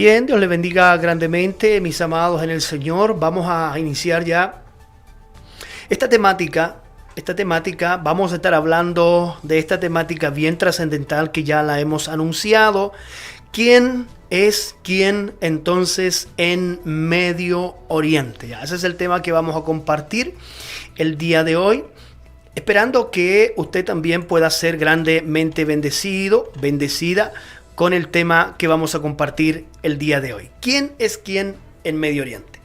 Bien, Dios les bendiga grandemente, mis amados en el Señor. Vamos a iniciar ya esta temática. Vamos a estar hablando de esta temática bien trascendental que ya la hemos anunciado. ¿Quién es quién entonces en Medio Oriente? Ese es el tema que vamos a compartir el día de hoy. Esperando que usted también pueda ser grandemente bendecida con el tema que vamos a compartir el día de hoy. ¿Quién es quién en Medio Oriente?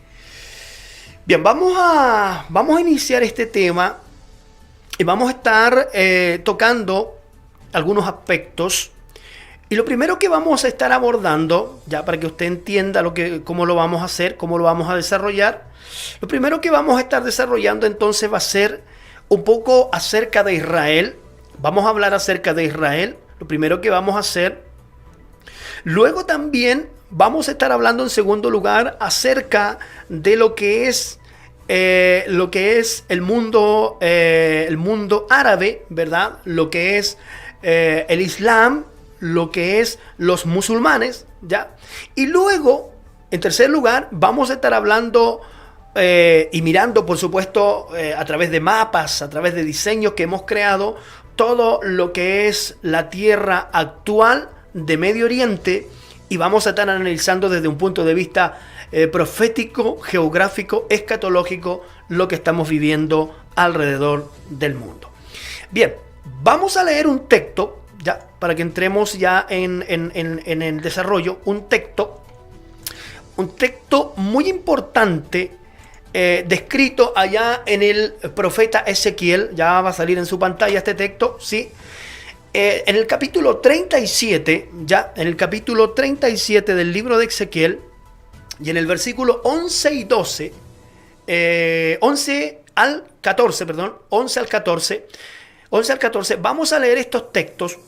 Bien, vamos a iniciar este tema y vamos a estar tocando algunos aspectos. Y lo primero que vamos a estar abordando, ya para que usted entienda cómo lo vamos a hacer, cómo lo vamos a desarrollar, lo primero que vamos a estar desarrollando entonces va a ser un poco acerca de Israel. Vamos a hablar acerca de Israel, lo primero que vamos a hacer. Luego también vamos a estar hablando en segundo lugar acerca de lo que es el mundo árabe, ¿verdad? Lo que es el Islam, lo que es los musulmanes, ¿ya? Y luego, en tercer lugar, vamos a estar hablando y mirando, por supuesto, a través de mapas, a través de diseños que hemos creado, todo lo que es la tierra actual de Medio Oriente, y vamos a estar analizando desde un punto de vista profético, geográfico, escatológico, lo que estamos viviendo alrededor del mundo. Bien, vamos a leer un texto, ya, para que entremos ya en el desarrollo, un texto muy importante, descrito allá en el profeta Ezequiel. Ya va a salir en su pantalla este texto, ¿sí? En el capítulo 37, ya, en el capítulo 37 del libro de Ezequiel, y en el versículo 11 y 12, 11 al 14, vamos a leer estos textos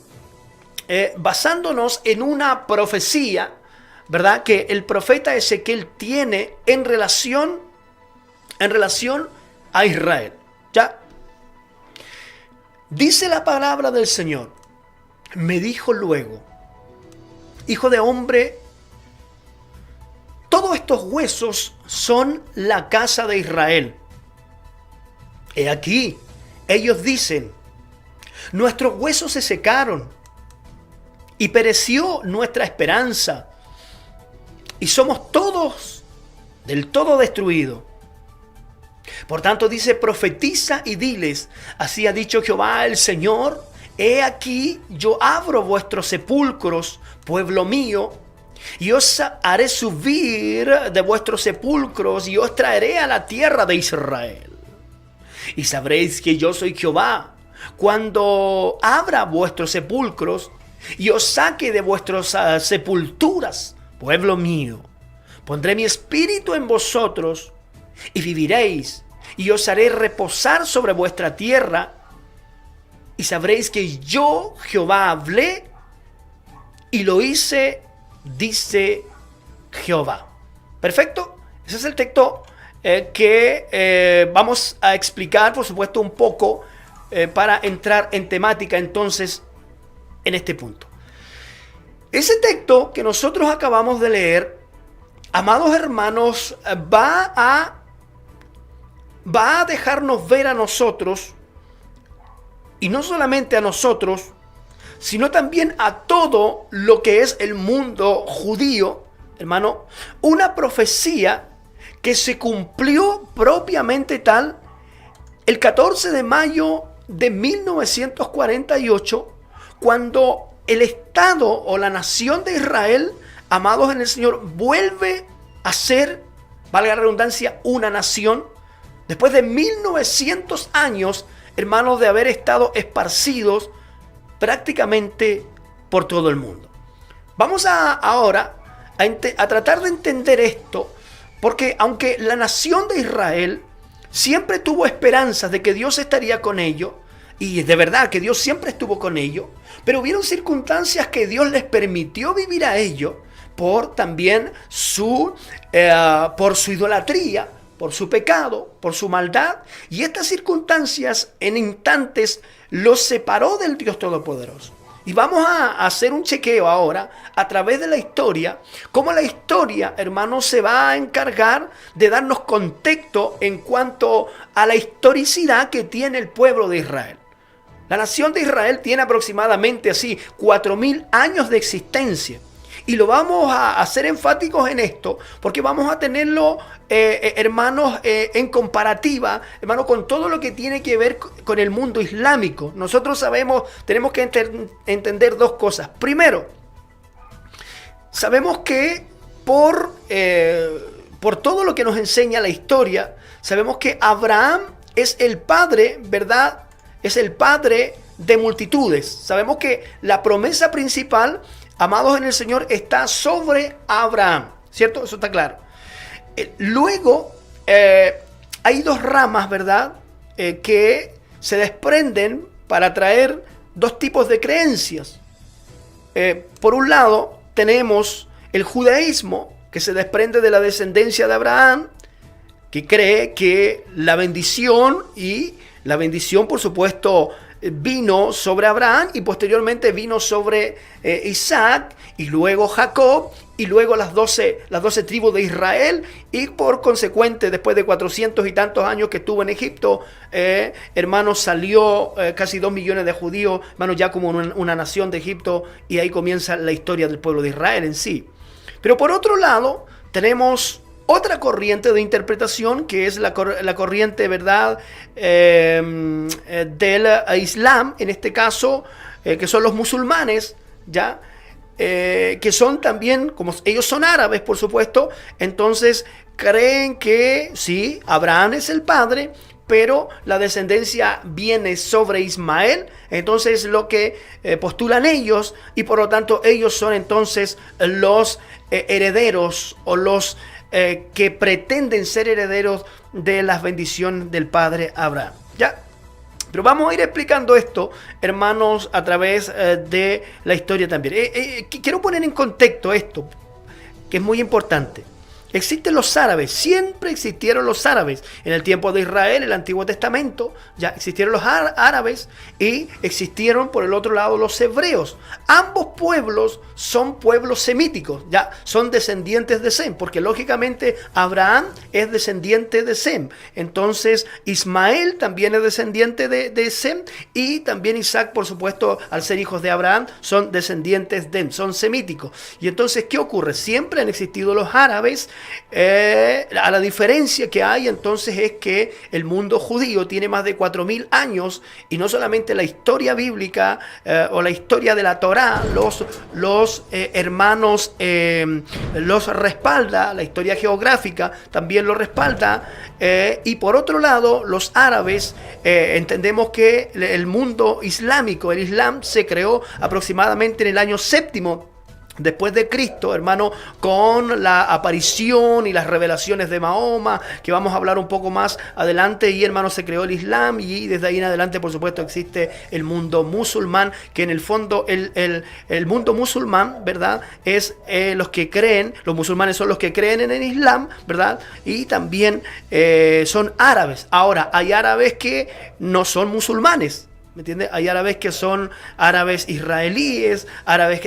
basándonos en una profecía, ¿verdad?, que el profeta Ezequiel tiene en relación a Israel, ¿ya? Dice la palabra del Señor: me dijo luego, hijo de hombre, todos estos huesos son la casa de Israel. He aquí, ellos dicen, nuestros huesos se secaron y pereció nuestra esperanza y somos todos del todo destruidos. Por tanto dice, profetiza y diles, así ha dicho Jehová el Señor, he aquí yo abro vuestros sepulcros, pueblo mío, y os haré subir de vuestros sepulcros y os traeré a la tierra de Israel. Y sabréis que yo soy Jehová, cuando abra vuestros sepulcros y os saque de vuestras sepulturas, pueblo mío. Pondré mi espíritu en vosotros y viviréis, y os haré reposar sobre vuestra tierra, y sabréis que yo, Jehová, hablé y lo hice, dice Jehová. Perfecto. Ese es el texto que vamos a explicar, por supuesto, un poco para entrar en temática entonces en este punto. Ese texto que nosotros acabamos de leer, amados hermanos, va a dejarnos ver a nosotros, y no solamente a nosotros, sino también a todo lo que es el mundo judío, hermano, una profecía que se cumplió propiamente tal el 14 de mayo de 1948, cuando el Estado o la nación de Israel, amados en el Señor, vuelve a ser, valga la redundancia, una nación, después de 1900 años, hermanos, de haber estado esparcidos prácticamente por todo el mundo. Vamos ahora a tratar de entender esto, porque aunque la nación de Israel siempre tuvo esperanzas de que Dios estaría con ellos, y de verdad que Dios siempre estuvo con ellos, pero hubieron circunstancias que Dios les permitió vivir a ellos por también por su idolatría, por su pecado, por su maldad, y estas circunstancias en instantes los separó del Dios Todopoderoso. Y vamos a hacer un chequeo ahora a través de la historia, cómo la historia, hermanos, se va a encargar de darnos contexto en cuanto a la historicidad que tiene el pueblo de Israel. La nación de Israel tiene aproximadamente así 4.000 años de existencia. Y lo vamos a hacer enfáticos en esto, porque vamos a tenerlo, hermanos, en comparativa, hermanos, con todo lo que tiene que ver con el mundo islámico. Nosotros sabemos, tenemos que entender dos cosas. Primero, sabemos que por todo lo que nos enseña la historia, sabemos que Abraham es el padre, ¿verdad? Es el padre de multitudes. Sabemos que la promesa principal, amados en el Señor, está sobre Abraham, ¿cierto? Eso está claro. Luego, hay dos ramas, ¿verdad? Que se desprenden para traer dos tipos de creencias. Por un lado, tenemos el judaísmo, que se desprende de la descendencia de Abraham, que cree que la bendición, por supuesto, vino sobre Abraham y posteriormente vino sobre Isaac y luego Jacob y luego las 12 tribus de Israel, y por consecuente después de 400 y tantos años que estuvo en Egipto, hermanos, salió casi 2 millones de judíos, hermanos, ya como una nación de Egipto, y ahí comienza la historia del pueblo de Israel en sí. Pero por otro lado tenemos otra corriente de interpretación, que es la corriente, ¿verdad?, del Islam, en este caso, que son los musulmanes, ¿ya? Que son también, como ellos son árabes, por supuesto, entonces creen que sí, Abraham es el padre, pero la descendencia viene sobre Ismael. Entonces lo que postulan ellos, y por lo tanto ellos son entonces los herederos, o los que pretenden ser herederos de las bendiciones del padre Abraham. ¿Ya? Pero vamos a ir explicando esto, hermanos, a través de la historia también. Quiero poner en contexto esto, que es muy importante. Existen los árabes, siempre existieron los árabes. En el tiempo de Israel, el Antiguo Testamento, ya existieron los árabes, y existieron por el otro lado los hebreos. Ambos pueblos son pueblos semíticos, ya son descendientes de Sem, porque lógicamente Abraham es descendiente de Sem. Entonces Ismael también es descendiente de Sem, y también Isaac, por supuesto, al ser hijos de Abraham, son descendientes de Sem, son semíticos. Y entonces, ¿qué ocurre? Siempre han existido los árabes. A la diferencia que hay entonces es que el mundo judío tiene más de 4.000 años, y no solamente la historia bíblica o la historia de la Torá los hermanos los respalda, la historia geográfica también lo respalda, y por otro lado los árabes, entendemos que el mundo islámico, el Islam, se creó aproximadamente en el año 7 después de Cristo, hermano, con la aparición y las revelaciones de Mahoma, que vamos a hablar un poco más adelante, y hermano, se creó el Islam, y desde ahí en adelante, por supuesto, existe el mundo musulmán, que en el fondo el mundo musulmán, ¿verdad?, es los que creen, los musulmanes son los que creen en el Islam, ¿verdad?, y también son árabes. Ahora, hay árabes que no son musulmanes, ¿me entiendes? Hay árabes que son árabes israelíes, árabes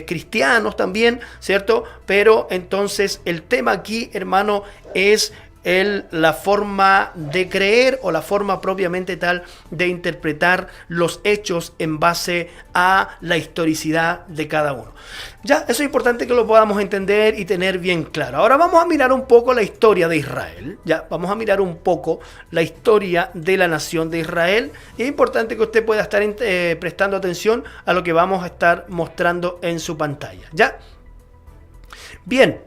cristianos también, ¿cierto? Pero entonces el tema aquí, hermano, es la forma de creer, o la forma propiamente tal de interpretar los hechos en base a la historicidad de cada uno. Ya, eso es importante que lo podamos entender y tener bien claro. Ahora vamos a mirar un poco la historia de Israel. Ya, vamos a mirar un poco la historia de la nación de Israel. Es importante que usted pueda estar prestando atención a lo que vamos a estar mostrando en su pantalla. Ya, bien.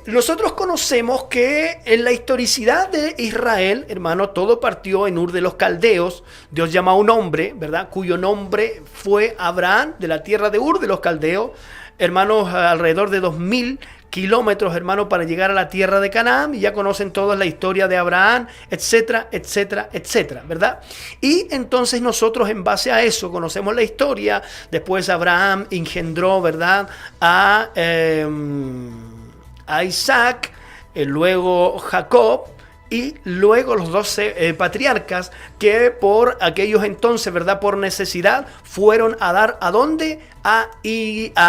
Nosotros conocemos que en la historicidad de Israel, hermano, todo partió en Ur de los Caldeos. Dios llama a un hombre, ¿verdad?, cuyo nombre fue Abraham, de la tierra de Ur de los Caldeos, hermanos, alrededor de 2.000 kilómetros, hermano, para llegar a la tierra de Canaán. Y ya conocen todos la historia de Abraham, etcétera, etcétera, etcétera, ¿verdad? Y entonces nosotros, en base a eso, conocemos la historia. Después Abraham engendró, ¿verdad?, a Isaac, luego Jacob, y luego los 12 patriarcas que por aquellos entonces, ¿verdad? Por necesidad fueron a dar ¿a dónde? A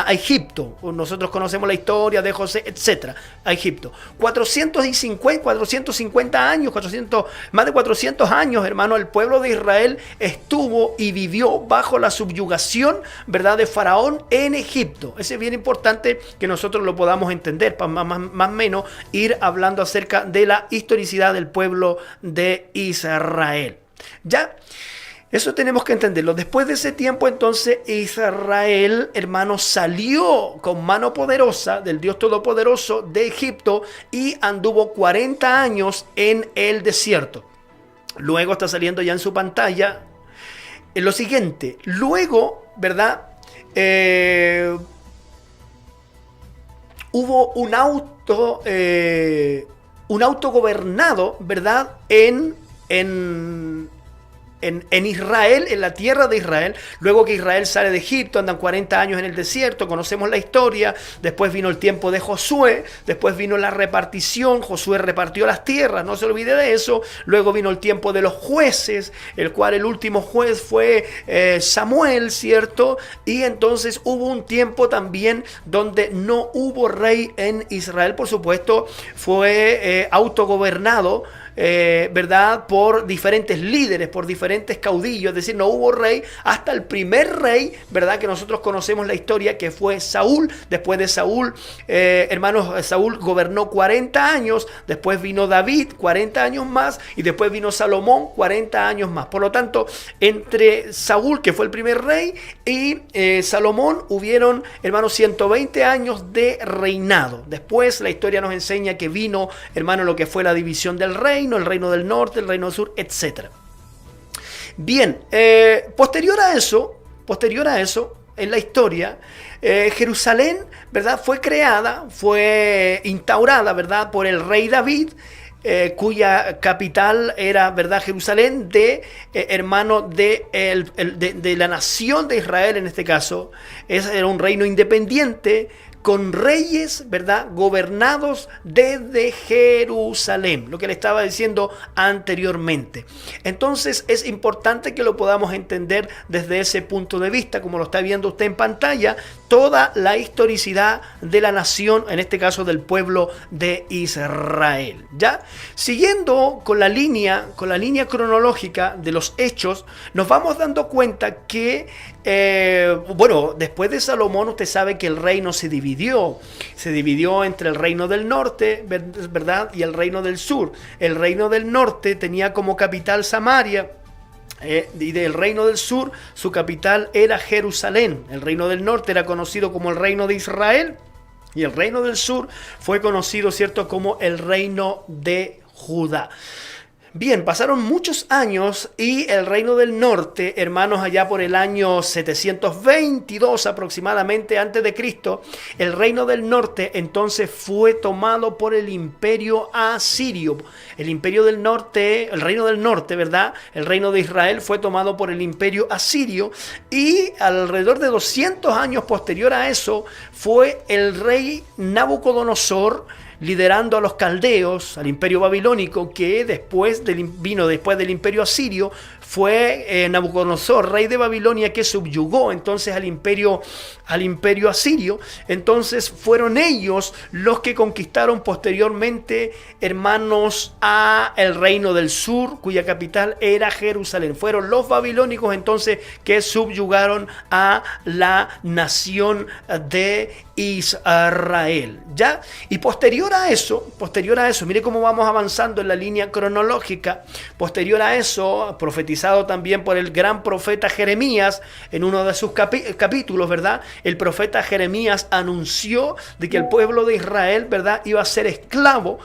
Egipto. Nosotros conocemos la historia de José, etcétera, a Egipto. 450 años, más de 400 años, hermano, el pueblo de Israel estuvo y vivió bajo la subyugación, ¿verdad?, de Faraón en Egipto. Ese es bien importante que nosotros lo podamos entender, para más o menos ir hablando acerca de la historicidad del pueblo de Israel. ¿Ya? Eso tenemos que entenderlo. Después de ese tiempo, entonces, Israel, hermano, salió con mano poderosa del Dios Todopoderoso de Egipto y anduvo 40 años en el desierto. Luego está saliendo ya en su pantalla lo siguiente. Luego, ¿verdad? Hubo un autogobernado, ¿verdad? En Israel, en la tierra de Israel. Luego que Israel sale de Egipto, andan 40 años en el desierto, conocemos la historia. Después vino el tiempo de Josué, después vino la repartición, Josué repartió las tierras, no se olvide de eso. Luego vino el tiempo de los jueces, el cual el último juez fue Samuel, ¿cierto? Y entonces hubo un tiempo también donde no hubo rey en Israel, por supuesto, fue autogobernado, ¿verdad?, por diferentes líderes, por diferentes caudillos, es decir, no hubo rey hasta el primer rey, ¿verdad?, que nosotros conocemos la historia, que fue Saúl. Después de Saúl, hermanos, Saúl gobernó 40 años, después vino David, 40 años más, y después vino Salomón, 40 años más. Por lo tanto, entre Saúl, que fue el primer rey, y Salomón hubieron, hermanos, 120 años de reinado. Después la historia nos enseña que vino, hermano, lo que fue la división del reino, el reino del norte, el reino del sur, etc. Bien, posterior a eso, en la historia, Jerusalén, ¿verdad?, fue creada, fue instaurada, ¿verdad?, por el rey David, cuya capital era, ¿verdad?, Jerusalén, hermano, de la nación de Israel en este caso. Era un reino independiente, con reyes, ¿verdad?, gobernados desde Jerusalén, lo que le estaba diciendo anteriormente. Entonces es importante que lo podamos entender desde ese punto de vista, como lo está viendo usted en pantalla, toda la historicidad de la nación, en este caso del pueblo de Israel. ¿Ya? Siguiendo con la línea cronológica de los hechos, nos vamos dando cuenta que después de Salomón, usted sabe que el reino se dividió entre el reino del norte, ¿verdad?, y el reino del sur. El reino del norte tenía como capital Samaria, y del reino del sur su capital era Jerusalén. El reino del norte era conocido como el reino de Israel, y el reino del sur fue conocido, ¿cierto?, como el reino de Judá. Bien, pasaron muchos años y el reino del norte, hermanos, allá por el año 722 aproximadamente antes de Cristo, el reino del norte entonces fue tomado por el imperio asirio. El imperio del norte, el reino del norte, ¿verdad?, el reino de Israel fue tomado por el imperio asirio, y alrededor de 200 años posterior a eso fue el rey Nabucodonosor, liderando a los caldeos, al imperio babilónico, que vino después del imperio asirio. Fue Nabucodonosor, rey de Babilonia, que subyugó entonces al imperio asirio. Entonces fueron ellos los que conquistaron posteriormente, hermanos, a el reino del sur, cuya capital era Jerusalén. Fueron los babilónicos entonces que subyugaron a la nación de Israel. ¿Ya? Y posterior a eso, mire cómo vamos avanzando en la línea cronológica. Posterior a eso, profetizado también por el gran profeta Jeremías en uno de sus capítulos, ¿verdad? El profeta Jeremías anunció de que el pueblo de Israel, ¿verdad?, iba a ser esclavo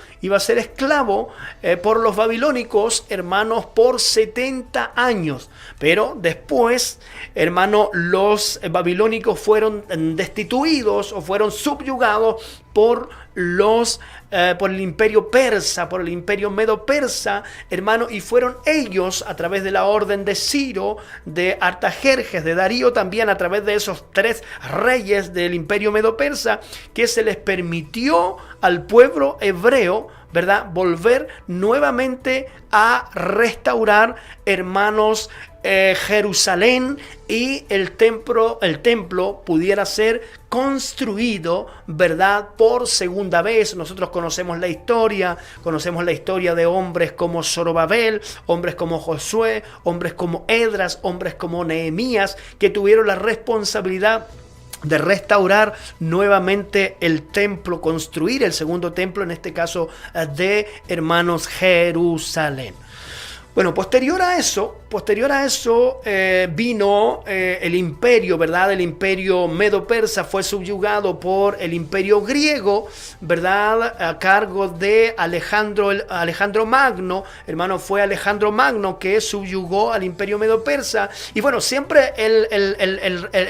por los babilónicos, hermanos, por 70 años. Pero después, hermano, los babilónicos fueron destituidos o fueron subyugados por el imperio persa, por el imperio medo-persa, hermano, y fueron ellos a través de la orden de Ciro, de Artajerjes, de Darío, también a través de esos 3 reyes del imperio medo-persa, que se les permitió al pueblo hebreo, ¿verdad?, volver nuevamente a restaurar, hermanos, Jerusalén, y el templo pudiera ser construido, ¿verdad?, por segunda vez. Nosotros conocemos la historia de hombres como Zorobabel, hombres como Josué, hombres como Esdras, hombres como Nehemías, que tuvieron la responsabilidad de restaurar nuevamente el templo, construir el segundo templo, en este caso de, hermanos, Jerusalén. Bueno, posterior a eso vino el imperio, ¿verdad? El imperio medo-persa fue subyugado por el imperio griego, ¿verdad? A cargo de Alejandro Magno, hermano, fue Alejandro Magno que subyugó al imperio medo-persa. Y bueno, siempre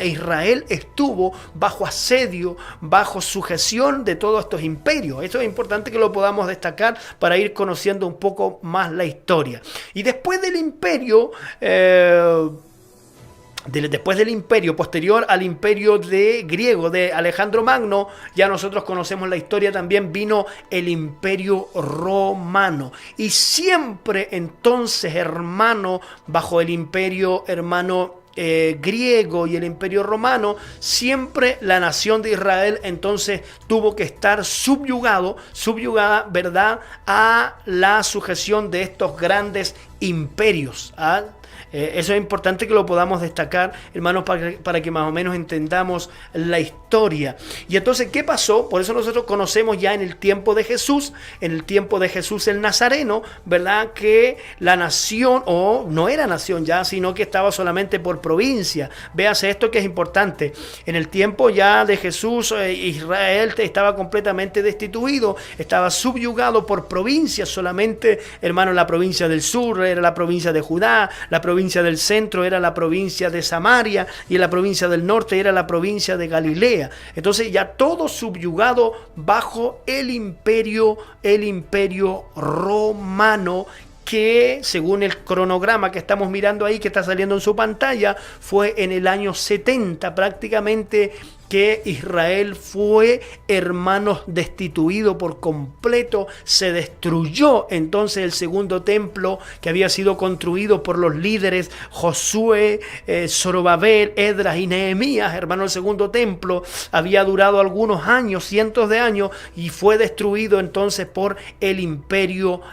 Israel estuvo bajo asedio, bajo sujeción de todos estos imperios. Esto es importante que lo podamos destacar para ir conociendo un poco más la historia. Y después del imperio, posterior al imperio griego de Alejandro Magno, ya nosotros conocemos la historia, también vino el imperio romano. Y siempre entonces, hermano, bajo el imperio, hermano, griego y el imperio romano, siempre la nación de Israel entonces tuvo que estar subyugada, ¿verdad?, a la sujeción de estos grandes imperios. Eso es importante que lo podamos destacar, hermanos, para que más o menos entendamos la historia. Y entonces, ¿qué pasó? Por eso nosotros conocemos ya en el tiempo de Jesús el Nazareno, ¿verdad?, que la nación, no era nación ya, sino que estaba solamente por provincia. Véase esto que es importante. En el tiempo ya de Jesús, Israel estaba completamente destituido, estaba subyugado por provincias solamente, hermano. La provincia del sur era la provincia de Judá, la provincia del centro era la provincia de Samaria, y la provincia del norte era la provincia de Galilea. Entonces ya todo subyugado bajo el imperio romano, que según el cronograma que estamos mirando ahí, que está saliendo en su pantalla, fue en el año 70 prácticamente que Israel fue, hermanos, destituido por completo. Se destruyó entonces el segundo templo que había sido construido por los líderes Josué, Zorobabel, Esdras y Nehemías. Hermano, el segundo templo había durado algunos años, cientos de años, y fue destruido entonces por el imperio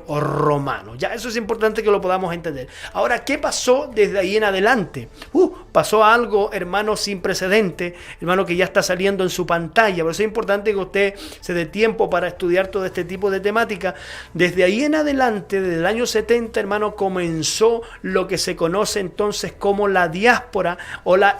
romano. Ya eso es importante que lo podamos entender. Ahora, ¿qué pasó desde ahí en adelante? Pasó algo, hermano, sin precedentes, hermano, que ya está saliendo en su pantalla. Por eso es importante que usted se dé tiempo para estudiar todo este tipo de temática. Desde ahí en adelante, desde el año 70, hermano, comenzó lo que se conoce entonces como la diáspora, o la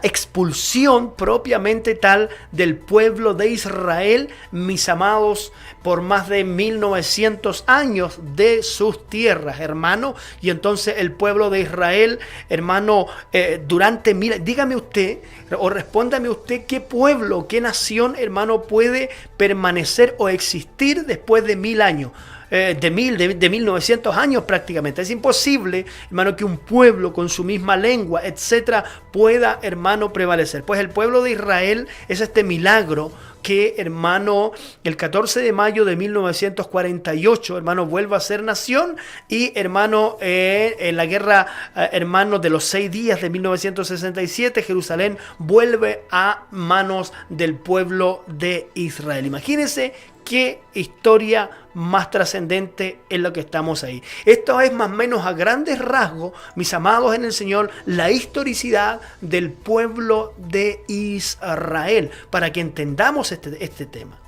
expulsión propiamente tal del pueblo de Israel, mis amados, por más de 1900 años de sus tierras, hermano. Y entonces el pueblo de Israel, hermano, dígame usted, o respóndame usted, qué pueblo, qué nación, hermano, puede permanecer o existir después de 1000 años. De 1900 años prácticamente. Es imposible, hermano, que un pueblo con su misma lengua, etcétera, pueda, hermano, prevalecer. Pues el pueblo de Israel es este milagro que, hermano, el 14 de mayo de 1948, hermano, vuelve a ser nación. Y, hermano, en la guerra, hermano, de los 6 días de 1967, Jerusalén vuelve a manos del pueblo de Israel. Imagínense qué historia más trascendente es lo que estamos ahí. Esto es más o menos a grandes rasgos, mis amados en el Señor, la historicidad del pueblo de Israel, para que entendamos este tema.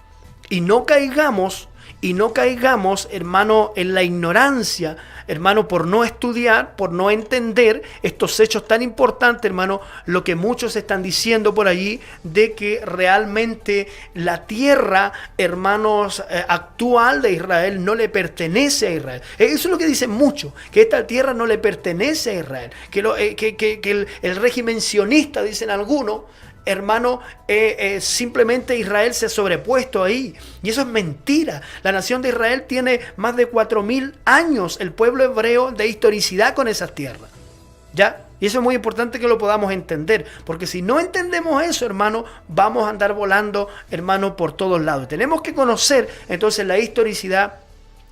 Y no caigamos, hermano, en la ignorancia, hermano, por no estudiar, por no entender estos hechos tan importantes, hermano, lo que muchos están diciendo por allí, de que realmente la tierra, hermanos, actual de Israel no le pertenece a Israel. Eso es lo que dicen muchos, que esta tierra no le pertenece a Israel, que el régimen sionista, dicen algunos, hermano, simplemente Israel se ha sobrepuesto ahí. Y eso es mentira. La nación de Israel tiene más de 4000 años, el pueblo hebreo, de historicidad con esas tierras. ¿Ya? Y eso es muy importante que lo podamos entender, porque si no entendemos eso, hermano, vamos a andar volando, hermano, por todos lados. Tenemos que conocer entonces la historicidad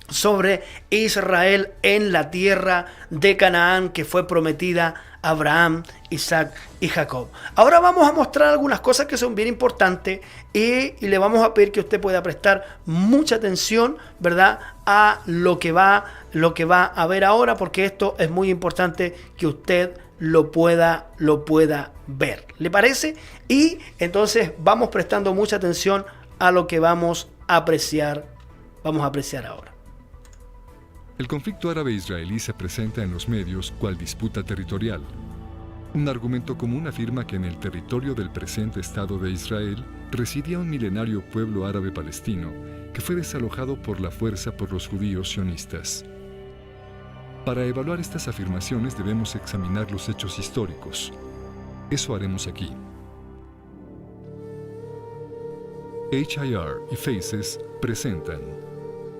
sobre Israel en la tierra de Canaán que fue prometida a Abraham, Isaac y Jacob. Ahora vamos a mostrar algunas cosas que son bien importantes y le vamos a pedir que usted pueda prestar mucha atención, ¿verdad?, a lo que va a ver ahora, porque esto es muy importante que usted lo pueda ver. ¿Le parece? Y entonces vamos prestando mucha atención a lo que vamos a apreciar ahora. El conflicto árabe-israelí se presenta en los medios cual disputa territorial. Un argumento común afirma que en el territorio del presente Estado de Israel residía un milenario pueblo árabe palestino que fue desalojado por la fuerza por los judíos sionistas. Para evaluar estas afirmaciones debemos examinar los hechos históricos. Eso haremos aquí. HIR y Faces presentan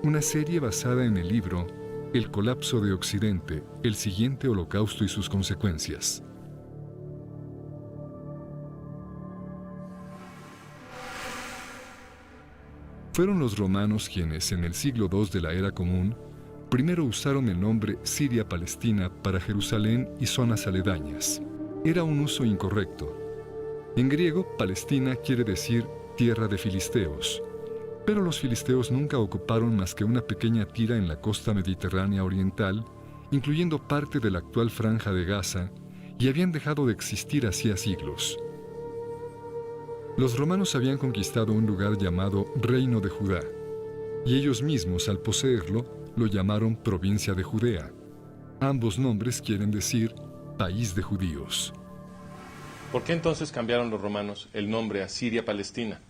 una serie basada en el libro El colapso de Occidente, el siguiente holocausto y sus consecuencias. Fueron los romanos quienes, en el siglo II de la Era Común, primero usaron el nombre Siria-Palestina para Jerusalén y zonas aledañas. Era un uso incorrecto. En griego, Palestina quiere decir tierra de filisteos, pero los filisteos nunca ocuparon más que una pequeña tira en la costa mediterránea oriental, incluyendo parte de la actual Franja de Gaza, y habían dejado de existir hacía siglos. Los romanos habían conquistado un lugar llamado Reino de Judá, y ellos mismos, al poseerlo, lo llamaron Provincia de Judea. Ambos nombres quieren decir País de Judíos. ¿Por qué entonces cambiaron los romanos el nombre a Siria-Palestina?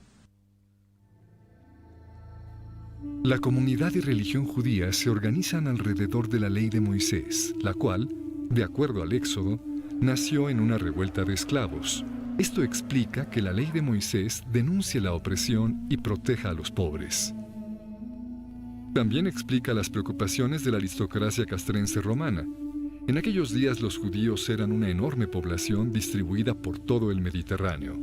La comunidad y religión judía se organizan alrededor de la ley de Moisés, la cual, de acuerdo al Éxodo, nació en una revuelta de esclavos. Esto explica que la ley de Moisés denuncie la opresión y proteja a los pobres. También explica las preocupaciones de la aristocracia castrense romana. En aquellos días los judíos eran una enorme población distribuida por todo el Mediterráneo.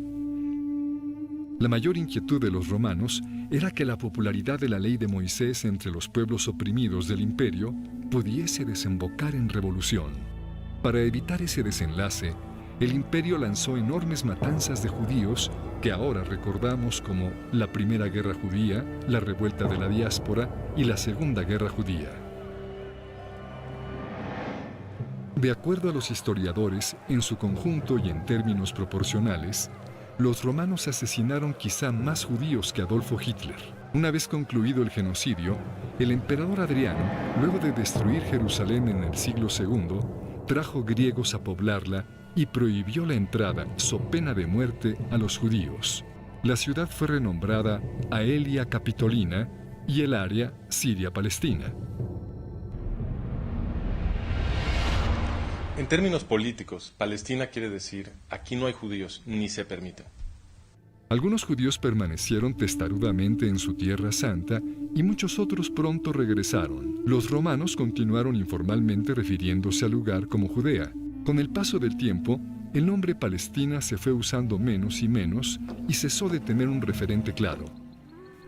La mayor inquietud de los romanos era que la popularidad de la ley de Moisés entre los pueblos oprimidos del imperio pudiese desembocar en revolución. Para evitar ese desenlace, el imperio lanzó enormes matanzas de judíos que ahora recordamos como la Primera Guerra Judía, la Revuelta de la Diáspora y la Segunda Guerra Judía. De acuerdo a los historiadores, en su conjunto y en términos proporcionales, los romanos asesinaron quizá más judíos que Adolfo Hitler. Una vez concluido el genocidio, el emperador Adriano, luego de destruir Jerusalén en el siglo II, trajo griegos a poblarla y prohibió la entrada, so pena de muerte, a los judíos. La ciudad fue renombrada Aelia Capitolina y el área Siria-Palestina. En términos políticos, Palestina quiere decir aquí no hay judíos ni se permite. Algunos judíos permanecieron testarudamente en su tierra santa y muchos otros pronto regresaron. Los romanos continuaron informalmente refiriéndose al lugar como Judea. Con el paso del tiempo, el nombre Palestina se fue usando menos y menos y cesó de tener un referente claro.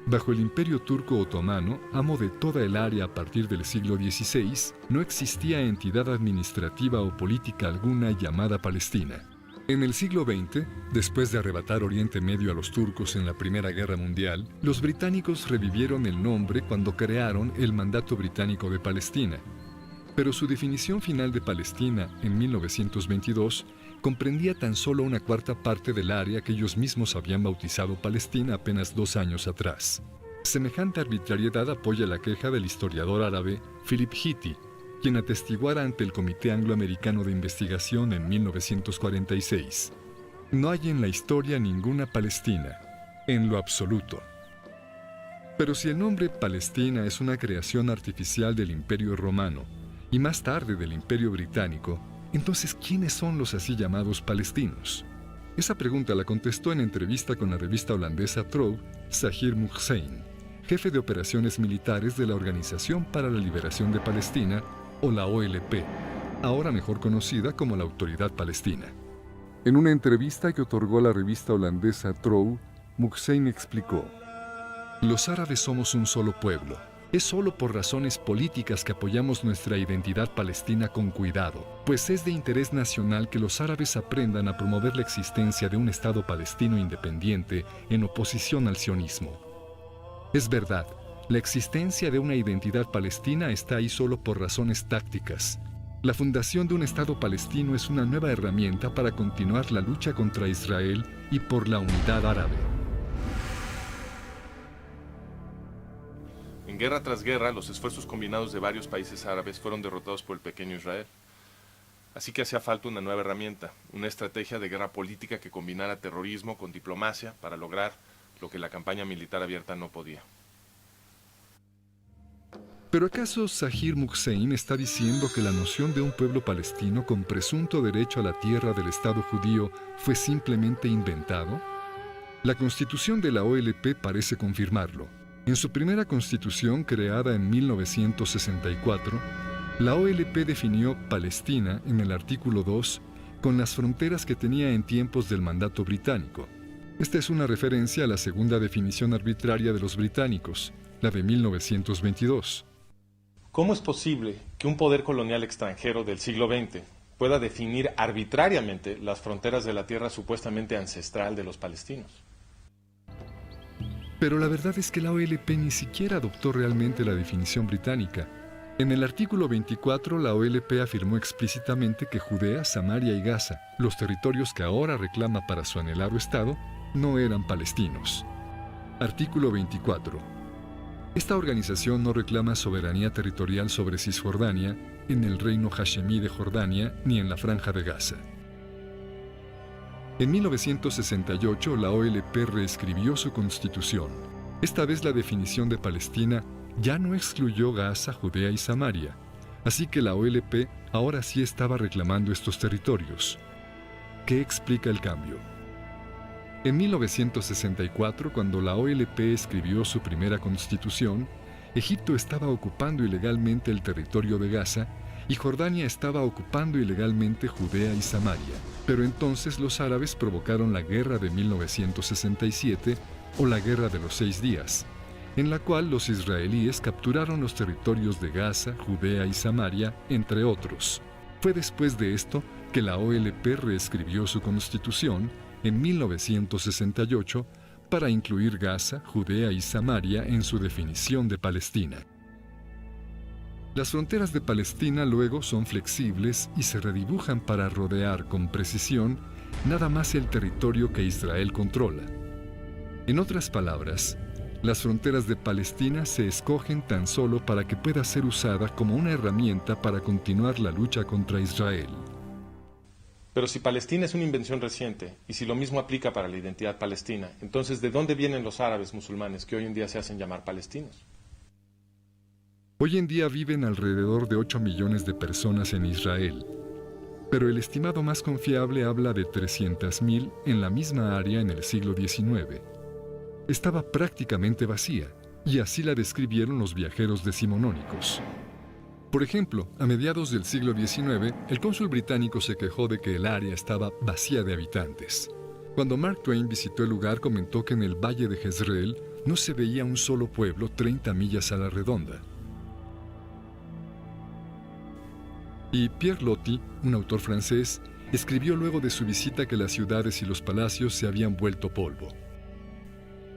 Bajo el Imperio Turco Otomano, amo de toda el área a partir del siglo XVI, no existía entidad administrativa o política alguna llamada Palestina. En el siglo XX, después de arrebatar Oriente Medio a los turcos en la Primera Guerra Mundial, los británicos revivieron el nombre cuando crearon el Mandato Británico de Palestina. Pero su definición final de Palestina en 1922 comprendía tan solo una cuarta parte del área que ellos mismos habían bautizado Palestina apenas 2 años atrás. Semejante arbitrariedad apoya la queja del historiador árabe Philip Hitti, quien atestiguara ante el Comité Anglo-Americano de Investigación en 1946. No hay en la historia ninguna Palestina, en lo absoluto. Pero si el nombre Palestina es una creación artificial del Imperio Romano y más tarde del Imperio Británico, entonces ¿quiénes son los así llamados palestinos? Esa pregunta la contestó en entrevista con la revista holandesa Trouw Zahir Muhsin, jefe de operaciones militares de la Organización para la Liberación de Palestina, o la OLP, ahora mejor conocida como la Autoridad Palestina. En una entrevista que otorgó la revista holandesa Trouw, Muhsin explicó: "Los árabes somos un solo pueblo. Es solo por razones políticas que apoyamos nuestra identidad palestina con cuidado, pues es de interés nacional que los árabes aprendan a promover la existencia de un Estado palestino independiente en oposición al sionismo. Es verdad, la existencia de una identidad palestina está ahí solo por razones tácticas. La fundación de un Estado palestino es una nueva herramienta para continuar la lucha contra Israel y por la unidad árabe". En guerra tras guerra, los esfuerzos combinados de varios países árabes fueron derrotados por el pequeño Israel. Así que hacía falta una nueva herramienta, una estrategia de guerra política que combinara terrorismo con diplomacia para lograr lo que la campaña militar abierta no podía. ¿Pero acaso Zahir Muhsin está diciendo que la noción de un pueblo palestino con presunto derecho a la tierra del Estado judío fue simplemente inventado? La Constitución de la OLP parece confirmarlo. En su primera constitución, creada en 1964, la OLP definió Palestina en el artículo 2 con las fronteras que tenía en tiempos del mandato británico. Esta es una referencia a la segunda definición arbitraria de los británicos, la de 1922. ¿Cómo es posible que un poder colonial extranjero del siglo XX pueda definir arbitrariamente las fronteras de la tierra supuestamente ancestral de los palestinos? Pero la verdad es que la OLP ni siquiera adoptó realmente la definición británica. En el artículo 24, la OLP afirmó explícitamente que Judea, Samaria y Gaza, los territorios que ahora reclama para su anhelado Estado, no eran palestinos. Artículo 24. Esta organización no reclama soberanía territorial sobre Cisjordania, en el reino hashemí de Jordania, ni en la Franja de Gaza. En 1968, la OLP reescribió su constitución. Esta vez la definición de Palestina ya no excluyó Gaza, Judea y Samaria, así que la OLP ahora sí estaba reclamando estos territorios. ¿Qué explica el cambio? En 1964, cuando la OLP escribió su primera constitución, Egipto estaba ocupando ilegalmente el territorio de Gaza y Jordania estaba ocupando ilegalmente Judea y Samaria. Pero entonces los árabes provocaron la guerra de 1967 o la Guerra de los 6 días, en la cual los israelíes capturaron los territorios de Gaza, Judea y Samaria, entre otros. Fue después de esto que la OLP reescribió su constitución en 1968 para incluir Gaza, Judea y Samaria en su definición de Palestina. Las fronteras de Palestina luego son flexibles y se redibujan para rodear con precisión nada más el territorio que Israel controla. En otras palabras, las fronteras de Palestina se escogen tan solo para que pueda ser usada como una herramienta para continuar la lucha contra Israel. Pero si Palestina es una invención reciente, y si lo mismo aplica para la identidad palestina, entonces ¿de dónde vienen los árabes musulmanes que hoy en día se hacen llamar palestinos? Hoy en día viven alrededor de 8 millones de personas en Israel, pero el estimado más confiable habla de 300.000 en la misma área en el siglo XIX. Estaba prácticamente vacía, y así la describieron los viajeros decimonónicos. Por ejemplo, a mediados del siglo XIX, el cónsul británico se quejó de que el área estaba vacía de habitantes. Cuando Mark Twain visitó el lugar, comentó que en el valle de Jezreel no se veía un solo pueblo 30 millas a la redonda. Y Pierre Loti, un autor francés, escribió luego de su visita que las ciudades y los palacios se habían vuelto polvo.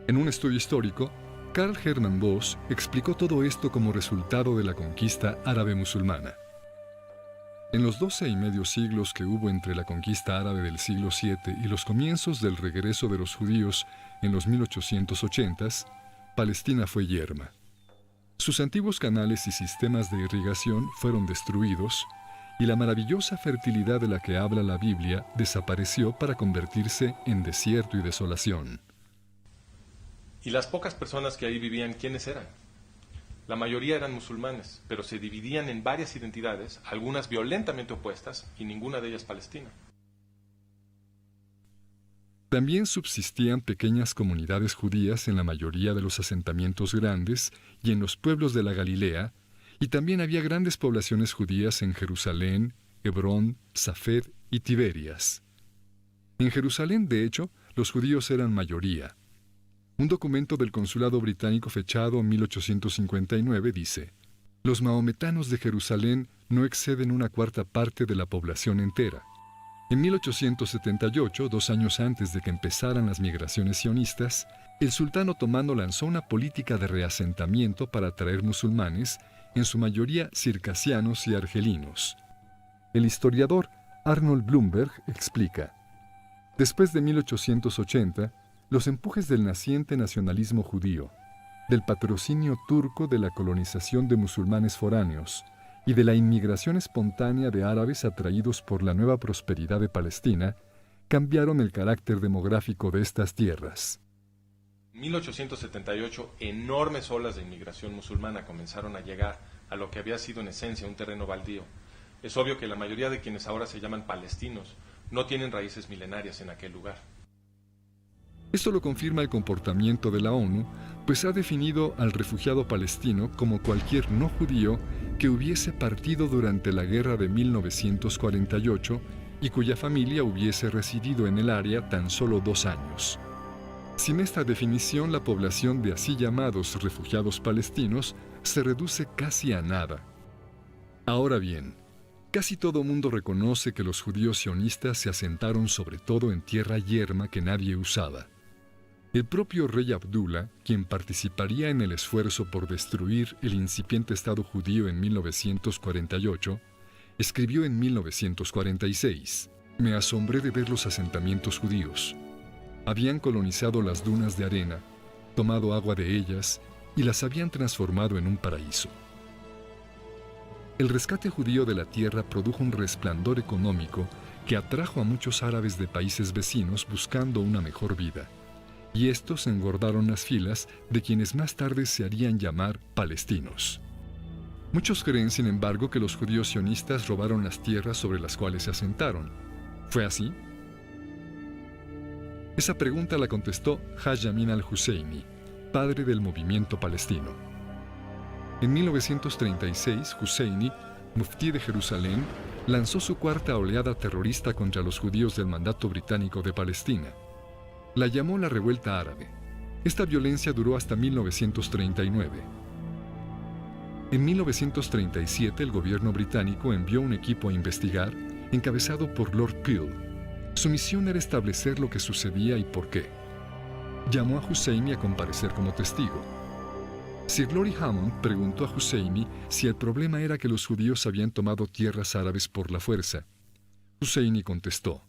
En un estudio histórico, Karl Hermann Voss explicó todo esto como resultado de la conquista árabe musulmana. En los 12 y medio siglos que hubo entre la conquista árabe del siglo VII y los comienzos del regreso de los judíos en los 1880s, Palestina fue yerma. Sus antiguos canales y sistemas de irrigación fueron destruidos y la maravillosa fertilidad de la que habla la Biblia desapareció para convertirse en desierto y desolación. ¿Y las pocas personas que ahí vivían, quiénes eran? La mayoría eran musulmanes, pero se dividían en varias identidades, algunas violentamente opuestas y ninguna de ellas palestina. También subsistían pequeñas comunidades judías en la mayoría de los asentamientos grandes y en los pueblos de la Galilea, y también había grandes poblaciones judías en Jerusalén, Hebrón, Safed y Tiberias. En Jerusalén, de hecho, los judíos eran mayoría. Un documento del consulado británico fechado en 1859 dice: «Los mahometanos de Jerusalén no exceden una cuarta parte de la población entera». En 1878, 2 años antes de que empezaran las migraciones sionistas, el sultán otomano lanzó una política de reasentamiento para atraer musulmanes, en su mayoría circasianos y argelinos. El historiador Arnold Blumberg explica: después de 1880, los empujes del naciente nacionalismo judío, del patrocinio turco de la colonización de musulmanes foráneos y de la inmigración espontánea de árabes atraídos por la nueva prosperidad de Palestina, cambiaron el carácter demográfico de estas tierras. En 1878, enormes olas de inmigración musulmana comenzaron a llegar a lo que había sido en esencia un terreno baldío. Es obvio que la mayoría de quienes ahora se llaman palestinos no tienen raíces milenarias en aquel lugar. Esto lo confirma el comportamiento de la ONU, pues ha definido al refugiado palestino como cualquier no judío que hubiese partido durante la guerra de 1948 y cuya familia hubiese residido en el área tan solo 2 años. Sin esta definición, la población de así llamados refugiados palestinos se reduce casi a nada. Ahora bien, casi todo mundo reconoce que los judíos sionistas se asentaron sobre todo en tierra yerma que nadie usaba. El propio rey Abdullah, quien participaría en el esfuerzo por destruir el incipiente Estado judío en 1948, escribió en 1946: «Me asombré de ver los asentamientos judíos. Habían colonizado las dunas de arena, tomado agua de ellas y las habían transformado en un paraíso». El rescate judío de la tierra produjo un resplandor económico que atrajo a muchos árabes de países vecinos buscando una mejor vida. Y estos engordaron las filas de quienes más tarde se harían llamar palestinos. Muchos creen, sin embargo, que los judíos sionistas robaron las tierras sobre las cuales se asentaron. ¿Fue así? Esa pregunta la contestó Haj Amin al-Husseini, padre del movimiento palestino. En 1936, Husseini, muftí de Jerusalén, lanzó su cuarta oleada terrorista contra los judíos del mandato británico de Palestina. La llamó la Revuelta Árabe. Esta violencia duró hasta 1939. En 1937, el gobierno británico envió un equipo a investigar, encabezado por Lord Peel. Su misión era establecer lo que sucedía y por qué. Llamó a Husseini a comparecer como testigo. Sir Lori Hammond preguntó a Husseini si el problema era que los judíos habían tomado tierras árabes por la fuerza. Husseini contestó: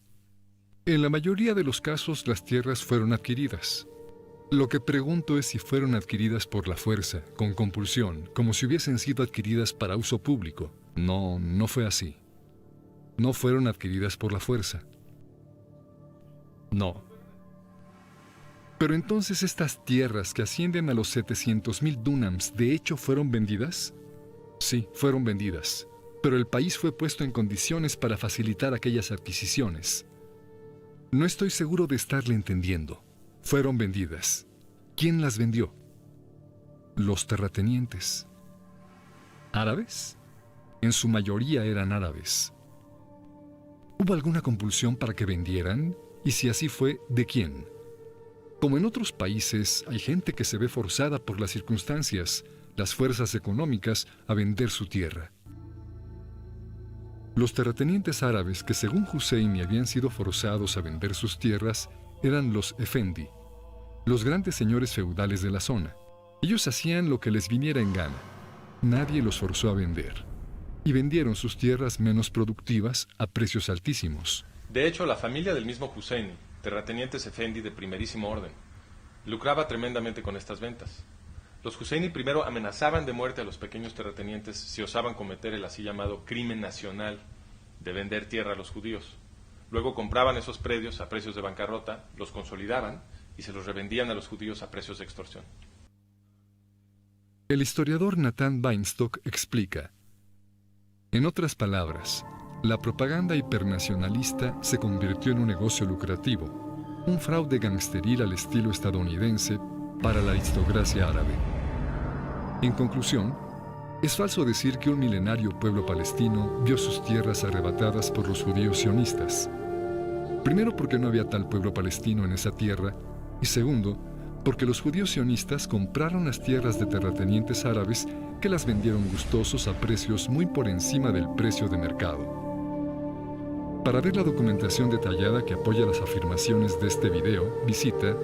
«En la mayoría de los casos las tierras fueron adquiridas. Lo que pregunto es si fueron adquiridas por la fuerza, con compulsión, como si hubiesen sido adquiridas para uso público. No, no fue así. No fueron adquiridas por la fuerza. No. Pero entonces estas tierras que ascienden a los 700,000 dúnams, ¿de hecho fueron vendidas? Sí, fueron vendidas, pero el país fue puesto en condiciones para facilitar aquellas adquisiciones. No estoy seguro de estarle entendiendo. Fueron vendidas. ¿Quién las vendió? Los terratenientes. ¿Árabes? En su mayoría eran árabes. ¿Hubo alguna compulsión para que vendieran? Y si así fue, ¿de quién? Como en otros países, hay gente que se ve forzada por las circunstancias, las fuerzas económicas, a vender su tierra. Los terratenientes árabes que según Husseini habían sido forzados a vender sus tierras eran los Efendi, los grandes señores feudales de la zona. Ellos hacían lo que les viniera en gana. Nadie los forzó a vender. Y vendieron sus tierras menos productivas a precios altísimos. De hecho, la familia del mismo Husseini, terratenientes Efendi de primerísimo orden, lucraba tremendamente con estas ventas. Los Husseini primero amenazaban de muerte a los pequeños terratenientes si osaban cometer el así llamado crimen nacional de vender tierra a los judíos. Luego compraban esos predios a precios de bancarrota, los consolidaban y se los revendían a los judíos a precios de extorsión. El historiador Nathan Weinstock explica: en otras palabras, la propaganda hipernacionalista se convirtió en un negocio lucrativo. un fraude gangsteril al estilo estadounidense para la aristocracia árabe. En conclusión, es falso decir que un milenario pueblo palestino vio sus tierras arrebatadas por los judíos sionistas. Primero, porque no había tal pueblo palestino en esa tierra, y segundo, porque los judíos sionistas compraron las tierras de terratenientes árabes que las vendieron gustosos a precios muy por encima del precio de mercado. Para ver la documentación detallada que apoya las afirmaciones de este video, visita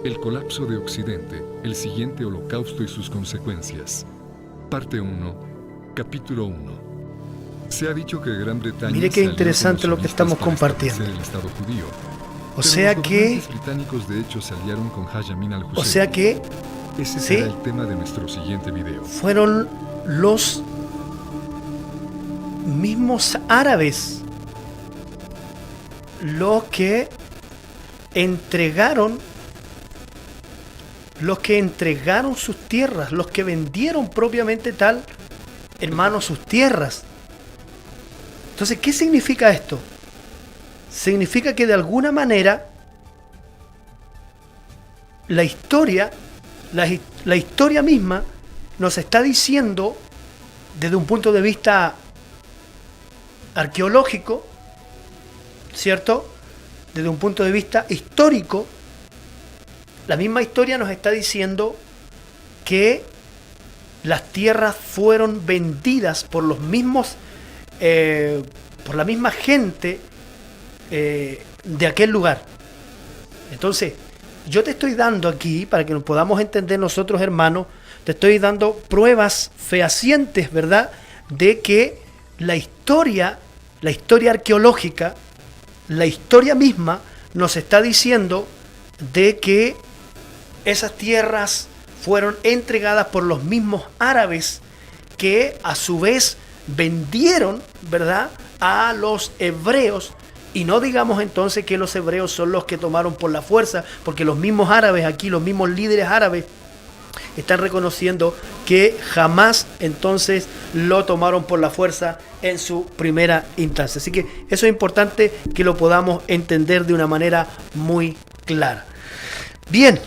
El colapso de Occidente, el siguiente holocausto y sus consecuencias. Parte 1, capítulo 1. Se ha dicho que Gran Bretaña... Mire qué interesante lo que estamos compartiendo. El Estado judío. O sea que... Los británicos de hecho se aliaron con Haj Amin al-Hussein. O sea que... Ese será el tema de nuestro siguiente video. Fueron los mismos árabes los que entregaron sus tierras, los que vendieron propiamente tal, hermano, sus tierras. Entonces, ¿qué significa esto? Significa que de alguna manera la historia misma nos está diciendo, desde un punto de vista arqueológico, ¿cierto? Desde un punto de vista histórico, la misma historia nos está diciendo que las tierras fueron vendidas por los mismos, por la misma gente de aquel lugar. Entonces, yo te estoy dando aquí, para que nos podamos entender nosotros, hermanos, te estoy dando pruebas fehacientes, ¿verdad?, de que la historia arqueológica, la historia misma, nos está diciendo de que esas tierras fueron entregadas por los mismos árabes que a su vez vendieron, ¿verdad?, a los hebreos. Y no digamos entonces que los hebreos son los que tomaron por la fuerza, porque los mismos árabes aquí, los mismos líderes árabes, están reconociendo que jamás entonces lo tomaron por la fuerza en su primera instancia. Así que eso es importante que lo podamos entender de una manera muy clara. Bien,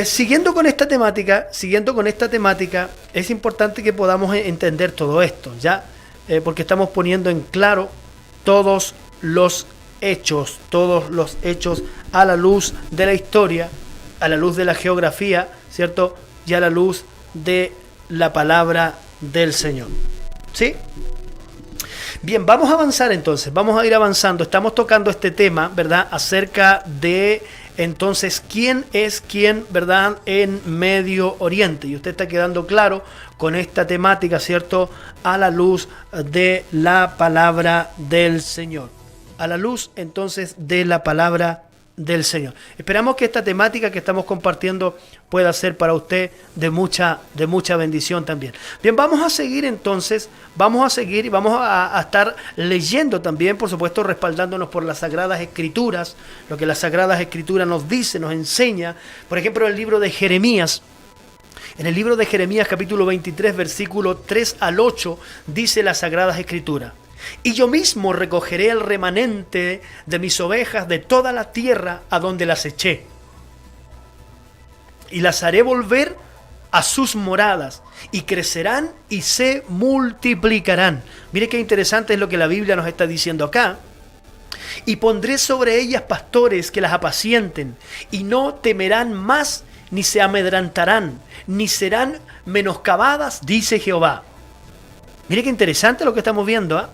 siguiendo con esta temática, es importante que podamos entender todo esto, ¿ya? Porque estamos poniendo en claro todos los hechos a la luz de la historia, a la luz de la geografía, ¿cierto? Y a la luz de la palabra del Señor. ¿Sí? Bien, vamos a avanzar entonces, vamos a ir avanzando. Estamos tocando este tema, ¿verdad?, acerca de entonces quién es quién, ¿verdad?, en Medio Oriente. Y usted está quedando claro con esta temática, ¿cierto?, a la luz de la palabra del Señor. A la luz entonces de la palabra del Señor. Esperamos que esta temática que estamos compartiendo pueda ser para usted de mucha bendición también. Bien, vamos a seguir entonces, y vamos a estar leyendo también, por supuesto, respaldándonos por las Sagradas Escrituras, lo que las Sagradas Escrituras nos dice, nos enseña. Por ejemplo, en el libro de Jeremías, capítulo 23, versículo 3 al 8, dice las Sagradas Escrituras: y yo mismo recogeré el remanente de mis ovejas de toda la tierra a donde las eché, y las haré volver a sus moradas, y crecerán y se multiplicarán. Mire qué interesante es lo que la Biblia nos está diciendo acá. Y pondré sobre ellas pastores que las apacienten, y no temerán más, ni se amedrentarán, ni serán menoscabadas, dice Jehová. Mire qué interesante lo que estamos viendo, ¿eh?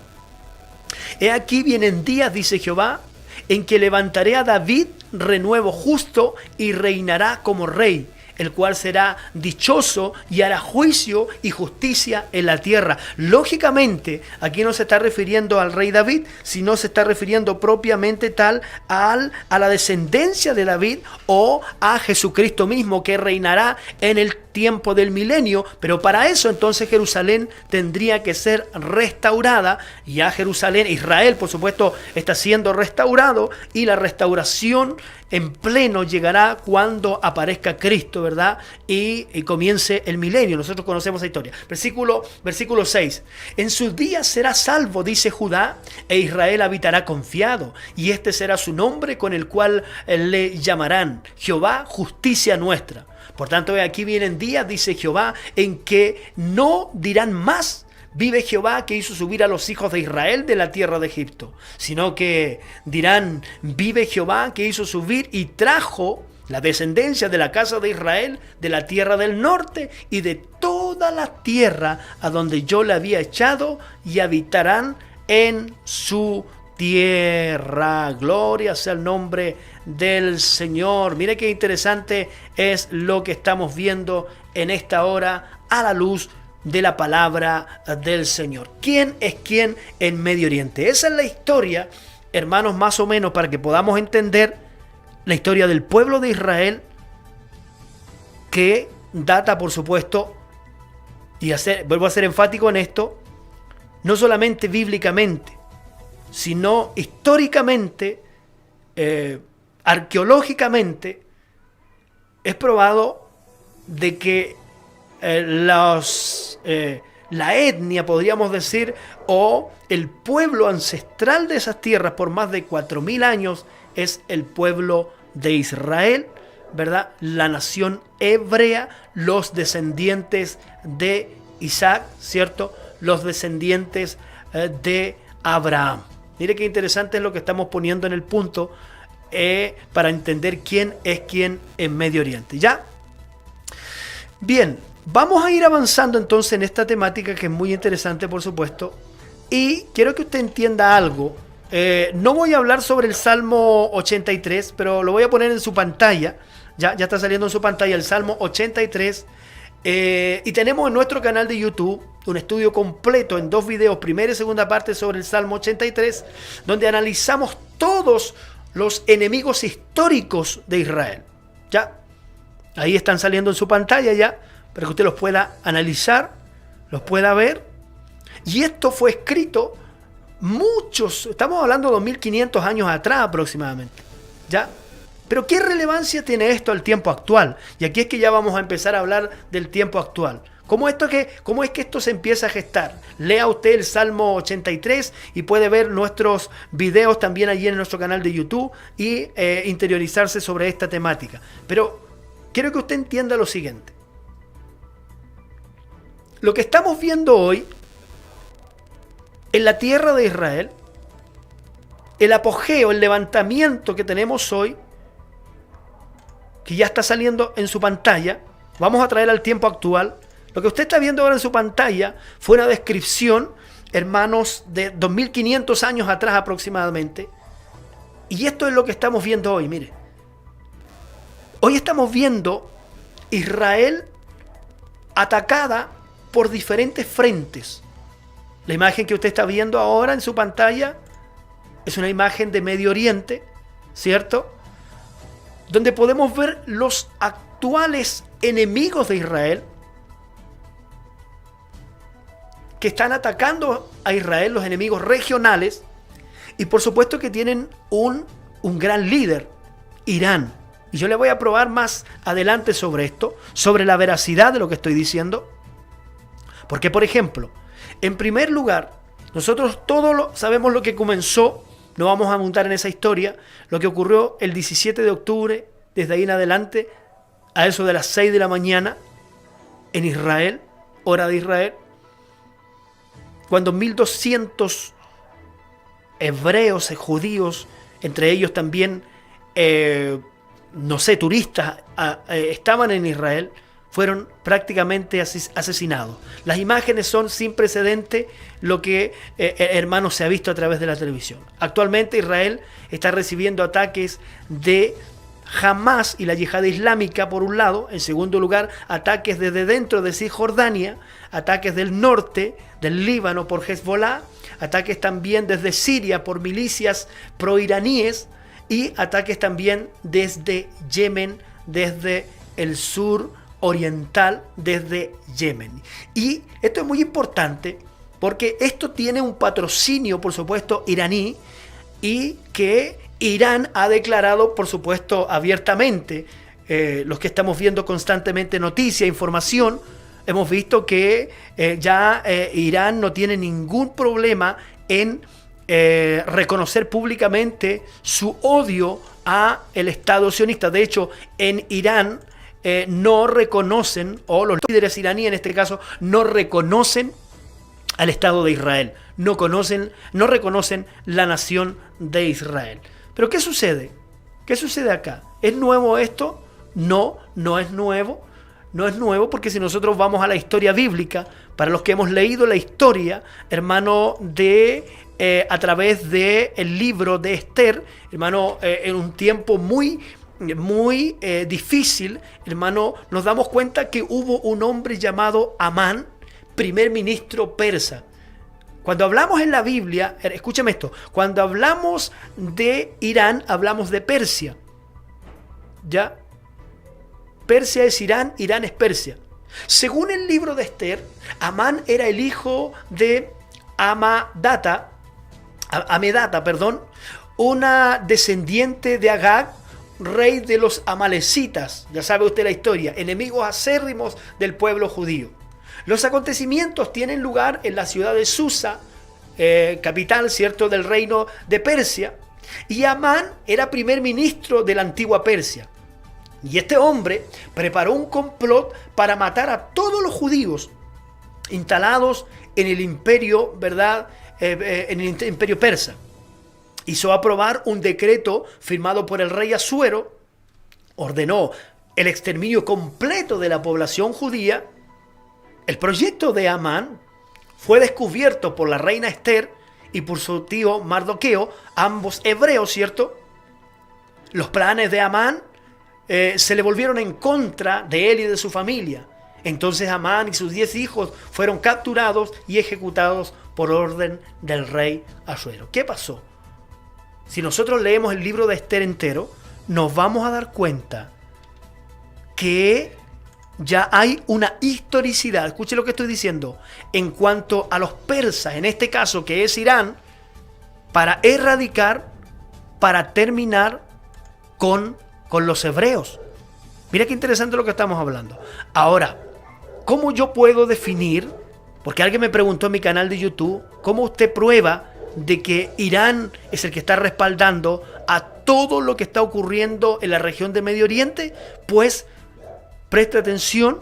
He aquí vienen días, dice Jehová, en que levantaré a David renuevo justo y reinará como rey, el cual será dichoso y hará juicio y justicia en la tierra. Lógicamente, aquí no se está refiriendo al rey David, sino se está refiriendo propiamente tal a la descendencia de David, o a Jesucristo mismo, que reinará en el tiempo del milenio, pero para eso entonces Jerusalén tendría que ser restaurada. Ya Jerusalén, Israel por supuesto está siendo restaurado, y la restauración en pleno llegará cuando aparezca Cristo, ¿verdad? Y comience el milenio. Nosotros conocemos esa historia. Versículo 6. En sus días será salvo, dice Judá, e Israel habitará confiado, y este será su nombre con el cual le llamarán Jehová, justicia nuestra. Por tanto, aquí vienen días, dice Jehová, en que no dirán más: vive Jehová, que hizo subir a los hijos de Israel de la tierra de Egipto, sino que dirán: vive Jehová, que hizo subir y trajo la descendencia de la casa de Israel de la tierra del norte y de toda la tierra a donde yo la había echado, y habitarán en su tierra. Gloria sea el nombre del Señor. Mire qué interesante es lo que estamos viendo en esta hora a la luz de la palabra del Señor. ¿Quién es quién en Medio Oriente? Esa es la historia, hermanos, más o menos para que podamos entender la historia del pueblo de Israel, que data, por supuesto, y vuelvo a ser enfático en esto, no solamente bíblicamente, sino históricamente, arqueológicamente, es probado de que la etnia, podríamos decir, o el pueblo ancestral de esas tierras por más de 4.000 años es el pueblo de Israel, ¿verdad? La nación hebrea, los descendientes de Isaac, ¿cierto? Los descendientes de Abraham. Mire qué interesante es lo que estamos poniendo en el punto para entender quién es quién en Medio Oriente. ¿Ya? Bien, vamos a ir avanzando entonces en esta temática, que es muy interesante, por supuesto, y quiero que usted entienda algo. No voy a hablar sobre el Salmo 83, pero lo voy a poner en su pantalla. Ya está saliendo en su pantalla el Salmo 83. Y tenemos en nuestro canal de YouTube un estudio completo en 2 videos, primera y segunda parte, sobre el Salmo 83, donde analizamos todos los enemigos históricos de Israel. Ya, ahí están saliendo en su pantalla ya, para que usted los pueda analizar, los pueda ver. Y esto fue escrito estamos hablando de 2500 años atrás aproximadamente, ¿ya? Pero ¿qué relevancia tiene esto al tiempo actual? Y aquí es que ya vamos a empezar a hablar del tiempo actual. ¿Cómo es que esto se empieza a gestar? Lea usted el Salmo 83 y puede ver nuestros videos también allí en nuestro canal de YouTube y interiorizarse sobre esta temática. Pero quiero que usted entienda lo siguiente. Lo que estamos viendo hoy en la tierra de Israel, el apogeo, el levantamiento que tenemos hoy, que ya está saliendo en su pantalla, vamos a traer al tiempo actual. Lo que usted está viendo ahora en su pantalla fue una descripción, hermanos, de 2500 años atrás aproximadamente. Y esto es lo que estamos viendo hoy, mire. Hoy estamos viendo Israel atacada por diferentes frentes. La imagen que usted está viendo ahora en su pantalla es una imagen de Medio Oriente, ¿cierto? Donde podemos ver los actuales enemigos de Israel que están atacando a Israel, los enemigos regionales, y por supuesto que tienen un gran líder, Irán. Y yo le voy a probar más adelante sobre esto, sobre la veracidad de lo que estoy diciendo. Porque, por ejemplo, en primer lugar, nosotros todos sabemos lo que comenzó, no vamos a montar en esa historia, lo que ocurrió el 17 de octubre, desde ahí en adelante, a eso de las 6 de la mañana, en Israel, hora de Israel, cuando 1200 hebreos, judíos, entre ellos también, turistas, estaban en Israel, fueron prácticamente asesinados. Las imágenes son sin precedente lo que, hermanos, se ha visto a través de la televisión. Actualmente Israel está recibiendo ataques de Hamas y la yihad islámica por un lado, en segundo lugar ataques desde dentro de Cisjordania, ataques del norte del Líbano por Hezbollah, ataques también desde Siria por milicias proiraníes y ataques también desde Yemen, desde el sur oriental desde Yemen. Y esto es muy importante porque esto tiene un patrocinio, por supuesto, iraní, y que Irán ha declarado, por supuesto, abiertamente. Los que estamos viendo constantemente noticias, información, hemos visto que Irán no tiene ningún problema en reconocer públicamente su odio a el Estado sionista. De hecho, en Irán no reconocen, o los líderes iraníes en este caso, no reconocen al Estado de Israel. No reconocen la nación de Israel. Pero ¿qué sucede? ¿Qué sucede acá? ¿Es nuevo esto? No, no es nuevo. No es nuevo porque si nosotros vamos a la historia bíblica, para los que hemos leído la historia, hermano, a través del libro de Esther, hermano, en un tiempo muy difícil, hermano, nos damos cuenta que hubo un hombre llamado Amán, primer ministro persa. Cuando hablamos en la Biblia, escúchame esto, cuando hablamos de Irán, hablamos de Persia. ¿Ya? Persia es Irán, Irán es Persia. Según el libro de Esther, Amán era el hijo de Amedata, una descendiente de Agag, rey de los amalecitas. Ya sabe usted la historia, enemigos acérrimos del pueblo judío. Los acontecimientos tienen lugar en la ciudad de Susa, capital, ¿cierto?, del reino de Persia. Y Amán era primer ministro de la antigua Persia. Y este hombre preparó un complot para matar a todos los judíos instalados en el imperio, ¿verdad?, en el imperio persa. Hizo aprobar un decreto firmado por el rey Asuero, ordenó el exterminio completo de la población judía. El proyecto de Amán fue descubierto por la reina Esther y por su tío Mardoqueo, ambos hebreos, ¿cierto? Los planes de Amán se le volvieron en contra de él y de su familia. Entonces Amán y sus 10 hijos fueron capturados y ejecutados por orden del rey Asuero. ¿Qué pasó? Si nosotros leemos el libro de Esther entero, nos vamos a dar cuenta que ya hay una historicidad, escuche lo que estoy diciendo, en cuanto a los persas, en este caso que es Irán, para erradicar, para terminar con los hebreos. Mira qué interesante lo que estamos hablando. Ahora, ¿cómo yo puedo definir? Porque alguien me preguntó en mi canal de YouTube, ¿cómo usted prueba de que Irán es el que está respaldando a todo lo que está ocurriendo en la región de Medio Oriente? Pues preste atención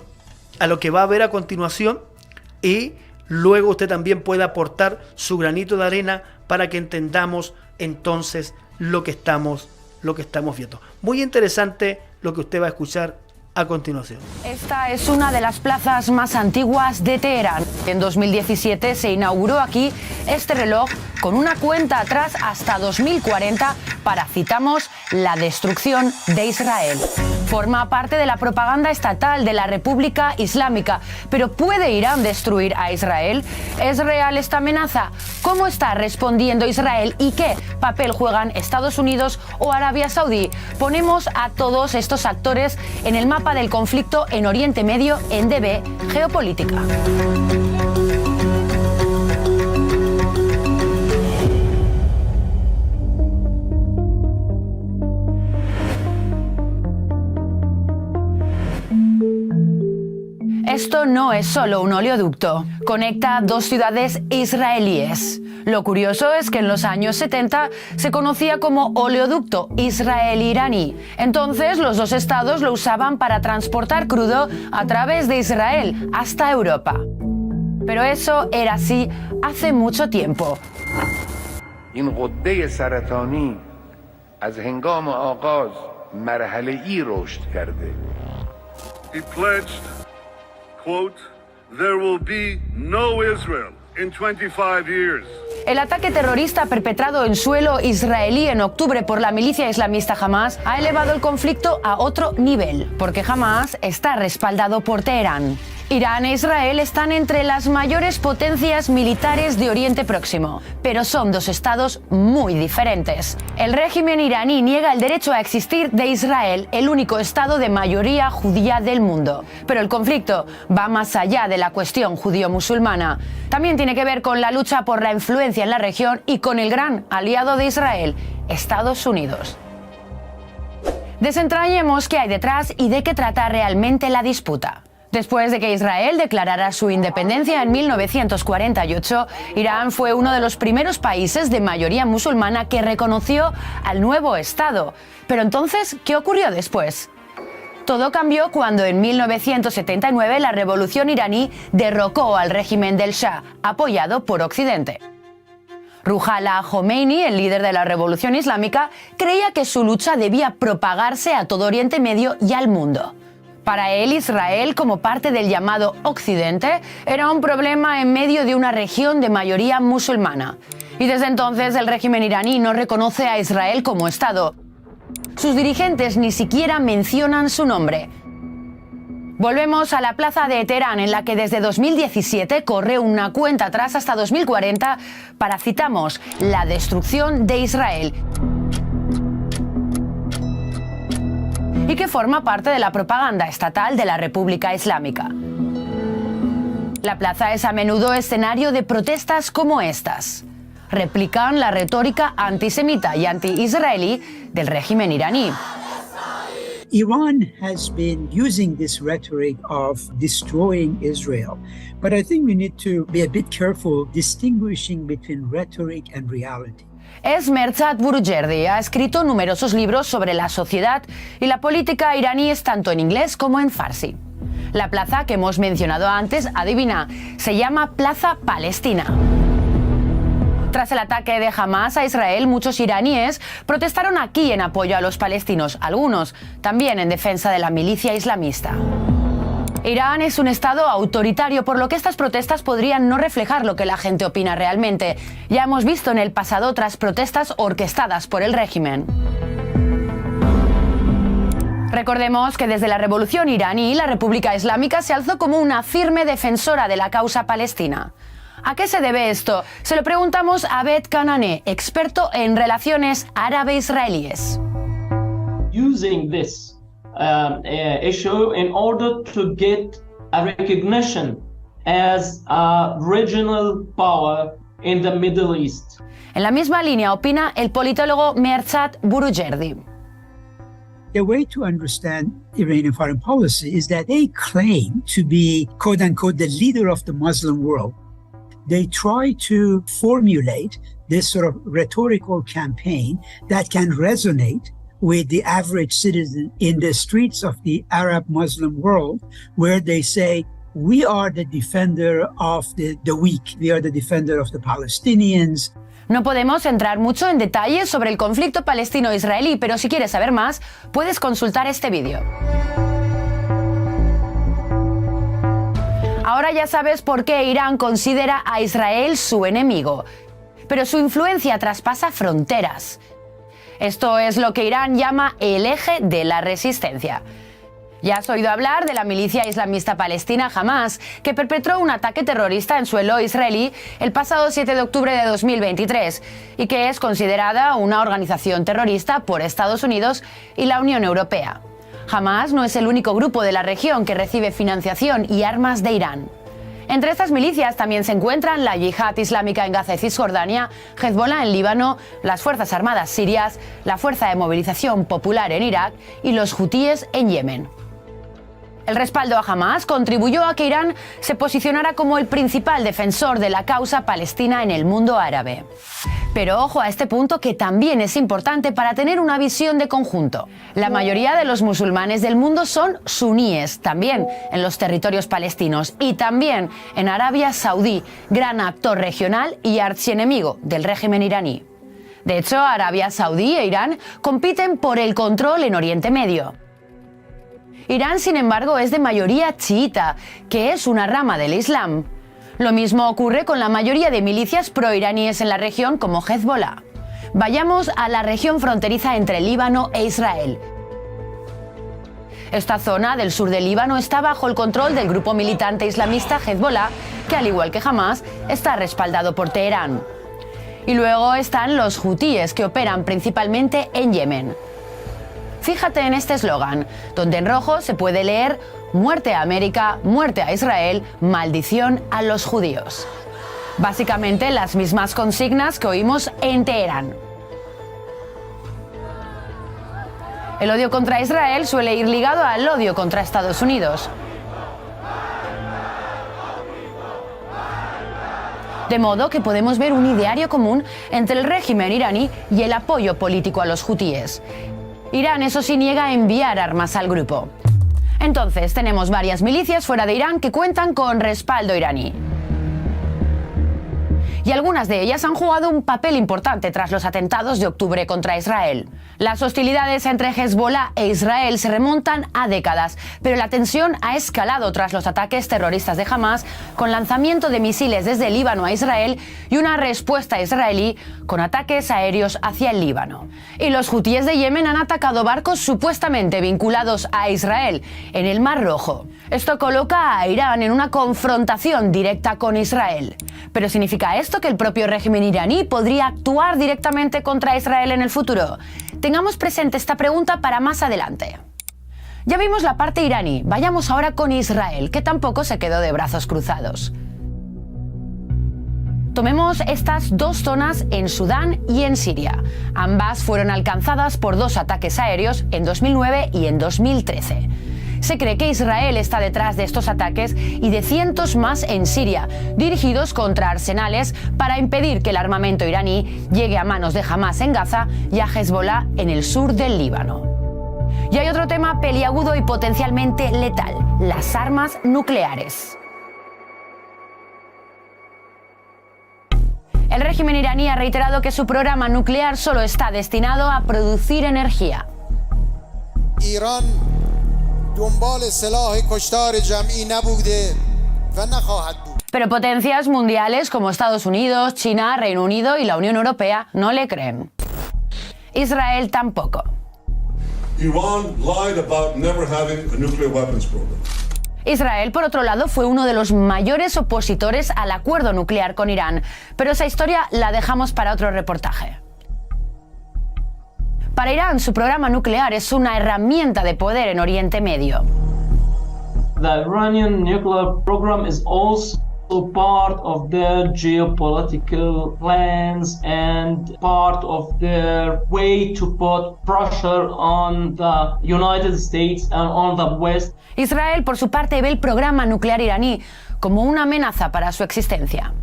a lo que va a ver a continuación y luego usted también puede aportar su granito de arena para que entendamos entonces lo que estamos viendo. Muy interesante lo que usted va a escuchar a continuación. Esta es una de las plazas más antiguas de Teherán. En 2017 se inauguró aquí este reloj con una cuenta atrás hasta 2040 para, citamos, la destrucción de Israel. Forma parte de la propaganda estatal de la República Islámica. Pero ¿puede Irán destruir a Israel? ¿Es real esta amenaza? ¿Cómo está respondiendo Israel y qué papel juegan Estados Unidos o Arabia Saudí? Ponemos a todos estos actores en el mapa del conflicto en Oriente Medio en DB Geopolítica. Esto no es solo un oleoducto, conecta dos ciudades israelíes. Lo curioso es que en los años 70 se conocía como oleoducto israelí-iraní. Entonces los dos estados lo usaban para transportar crudo a través de Israel hasta Europa. Pero eso era así hace mucho tiempo. این غده سرطانی از هنگام آغاز مرحله‌ای رشد کرده. He pledged, quote, there will be no Israel in 25 years. El ataque terrorista perpetrado en suelo israelí en octubre por la milicia islamista Hamas ha elevado el conflicto a otro nivel, porque Hamas está respaldado por Teherán. Irán e Israel están entre las mayores potencias militares de Oriente Próximo, pero son dos estados muy diferentes. El régimen iraní niega el derecho a existir de Israel, el único estado de mayoría judía del mundo. Pero el conflicto va más allá de la cuestión judío-musulmana. También tiene que ver con la lucha por la influencia en la región y con el gran aliado de Israel, Estados Unidos. Desentrañemos qué hay detrás y de qué trata realmente la disputa. Después de que Israel declarara su independencia en 1948, Irán fue uno de los primeros países de mayoría musulmana que reconoció al nuevo Estado. Pero entonces, ¿qué ocurrió después? Todo cambió cuando en 1979 la revolución iraní derrocó al régimen del Shah, apoyado por Occidente. Ruhollah Khomeini, el líder de la revolución islámica, creía que su lucha debía propagarse a todo Oriente Medio y al mundo. Para él, Israel, como parte del llamado Occidente, era un problema en medio de una región de mayoría musulmana. Y desde entonces el régimen iraní no reconoce a Israel como Estado. Sus dirigentes ni siquiera mencionan su nombre. Volvemos a la plaza de Teherán, en la que desde 2017 corre una cuenta atrás hasta 2040 para, citamos, la destrucción de Israel. Y que forma parte de la propaganda estatal de la República Islámica. La plaza es a menudo escenario de protestas como estas. Replican la retórica antisemita y anti-israelí del régimen iraní. Iran has been using this rhetoric of destroying Israel, but I think we need to be a bit careful distinguishing between rhetoric and reality. Merzat Boroujerdi ha escrito numerosos libros sobre la sociedad y la política iraníes tanto en inglés como en farsi. La plaza que hemos mencionado antes, adivina, se llama Plaza Palestina. Tras el ataque de Hamas a Israel, muchos iraníes protestaron aquí en apoyo a los palestinos, algunos también en defensa de la milicia islamista. Irán es un estado autoritario, por lo que estas protestas podrían no reflejar lo que la gente opina realmente. Ya hemos visto en el pasado otras protestas orquestadas por el régimen. Recordemos que desde la revolución iraní, la República Islámica se alzó como una firme defensora de la causa palestina. ¿A qué se debe esto? Se lo preguntamos a Abed Kananeh, experto en relaciones árabe-israelíes. Using this issue in order to get a recognition as a regional power in the Middle East. En la misma línea opina el politólogo Merzat Boroujerdi. The way to understand Iranian foreign policy is that they claim to be, quote unquote, the leader of the Muslim world. They try to formulate this sort of rhetorical campaign that can resonate with the average citizen in the streets of the Arab Muslim world, where they say, we are the defender of the weak, we are the defender of the Palestinians. No podemos entrar mucho en detalles sobre el conflicto palestino-israelí, pero si quieres saber más, puedes consultar este vídeo. Ahora ya sabes por qué Irán considera a Israel su enemigo, pero su influencia traspasa fronteras. Esto es lo que Irán llama el eje de la resistencia. Ya has oído hablar de la milicia islamista palestina Hamas, que perpetró un ataque terrorista en suelo israelí el pasado 7 de octubre de 2023 y que es considerada una organización terrorista por Estados Unidos y la Unión Europea. Hamas no es el único grupo de la región que recibe financiación y armas de Irán. Entre estas milicias también se encuentran la Yihad Islámica en Gaza y Cisjordania, Hezbollah en Líbano, las Fuerzas Armadas sirias, la Fuerza de Movilización Popular en Irak y los hutíes en Yemen. El respaldo a Hamas contribuyó a que Irán se posicionara como el principal defensor de la causa palestina en el mundo árabe. Pero ojo a este punto, que también es importante para tener una visión de conjunto. La mayoría de los musulmanes del mundo son suníes, también en los territorios palestinos y también en Arabia Saudí, gran actor regional y archienemigo del régimen iraní. De hecho, Arabia Saudí e Irán compiten por el control en Oriente Medio. Irán, sin embargo, es de mayoría chiita, que es una rama del Islam. Lo mismo ocurre con la mayoría de milicias proiraníes en la región, como Hezbollah. Vayamos a la región fronteriza entre Líbano e Israel. Esta zona del sur del Líbano está bajo el control del grupo militante islamista Hezbollah, que al igual que Hamás, está respaldado por Teherán. Y luego están los hutíes, que operan principalmente en Yemen. Fíjate en este eslogan, donde en rojo se puede leer «Muerte a América, muerte a Israel, maldición a los judíos». Básicamente las mismas consignas que oímos en Teherán. El odio contra Israel suele ir ligado al odio contra Estados Unidos. De modo que podemos ver un ideario común entre el régimen iraní y el apoyo político a los hutíes. Irán, eso sí, niega a enviar armas al grupo. Entonces, tenemos varias milicias fuera de Irán que cuentan con respaldo iraní. Y algunas de ellas han jugado un papel importante tras los atentados de octubre contra Israel. Las hostilidades entre Hezbollah e Israel se remontan a décadas, pero la tensión ha escalado tras los ataques terroristas de Hamás, con lanzamiento de misiles desde el Líbano a Israel y una respuesta israelí con ataques aéreos hacia el Líbano. Y los hutíes de Yemen han atacado barcos supuestamente vinculados a Israel en el Mar Rojo. Esto coloca a Irán en una confrontación directa con Israel. ¿Pero significa esto que el propio régimen iraní podría actuar directamente contra Israel en el futuro? Tengamos presente esta pregunta para más adelante. Ya vimos la parte iraní, vayamos ahora con Israel, que tampoco se quedó de brazos cruzados. Tomemos estas dos zonas en Sudán y en Siria. Ambas fueron alcanzadas por dos ataques aéreos en 2009 y en 2013. Se cree que Israel está detrás de estos ataques y de cientos más en Siria, dirigidos contra arsenales para impedir que el armamento iraní llegue a manos de Hamás en Gaza y a Hezbollah en el sur del Líbano. Y hay otro tema peliagudo y potencialmente letal: las armas nucleares. El régimen iraní ha reiterado que su programa nuclear solo está destinado a producir energía. Irán Pero potencias mundiales como Estados Unidos, China, Reino Unido y la Unión Europea no le creen. Israel tampoco. Israel, por otro lado, fue uno de los mayores opositores al acuerdo nuclear con Irán, pero esa historia la dejamos para otro reportaje. Para Irán, su programa nuclear es una herramienta de poder en Oriente Medio. The Iranian nuclear program is also part of their geopolitical plans and part of their way to put pressure on the United States and on the West. Israel, por su parte, ve el programa nuclear iraní como una amenaza para su existencia.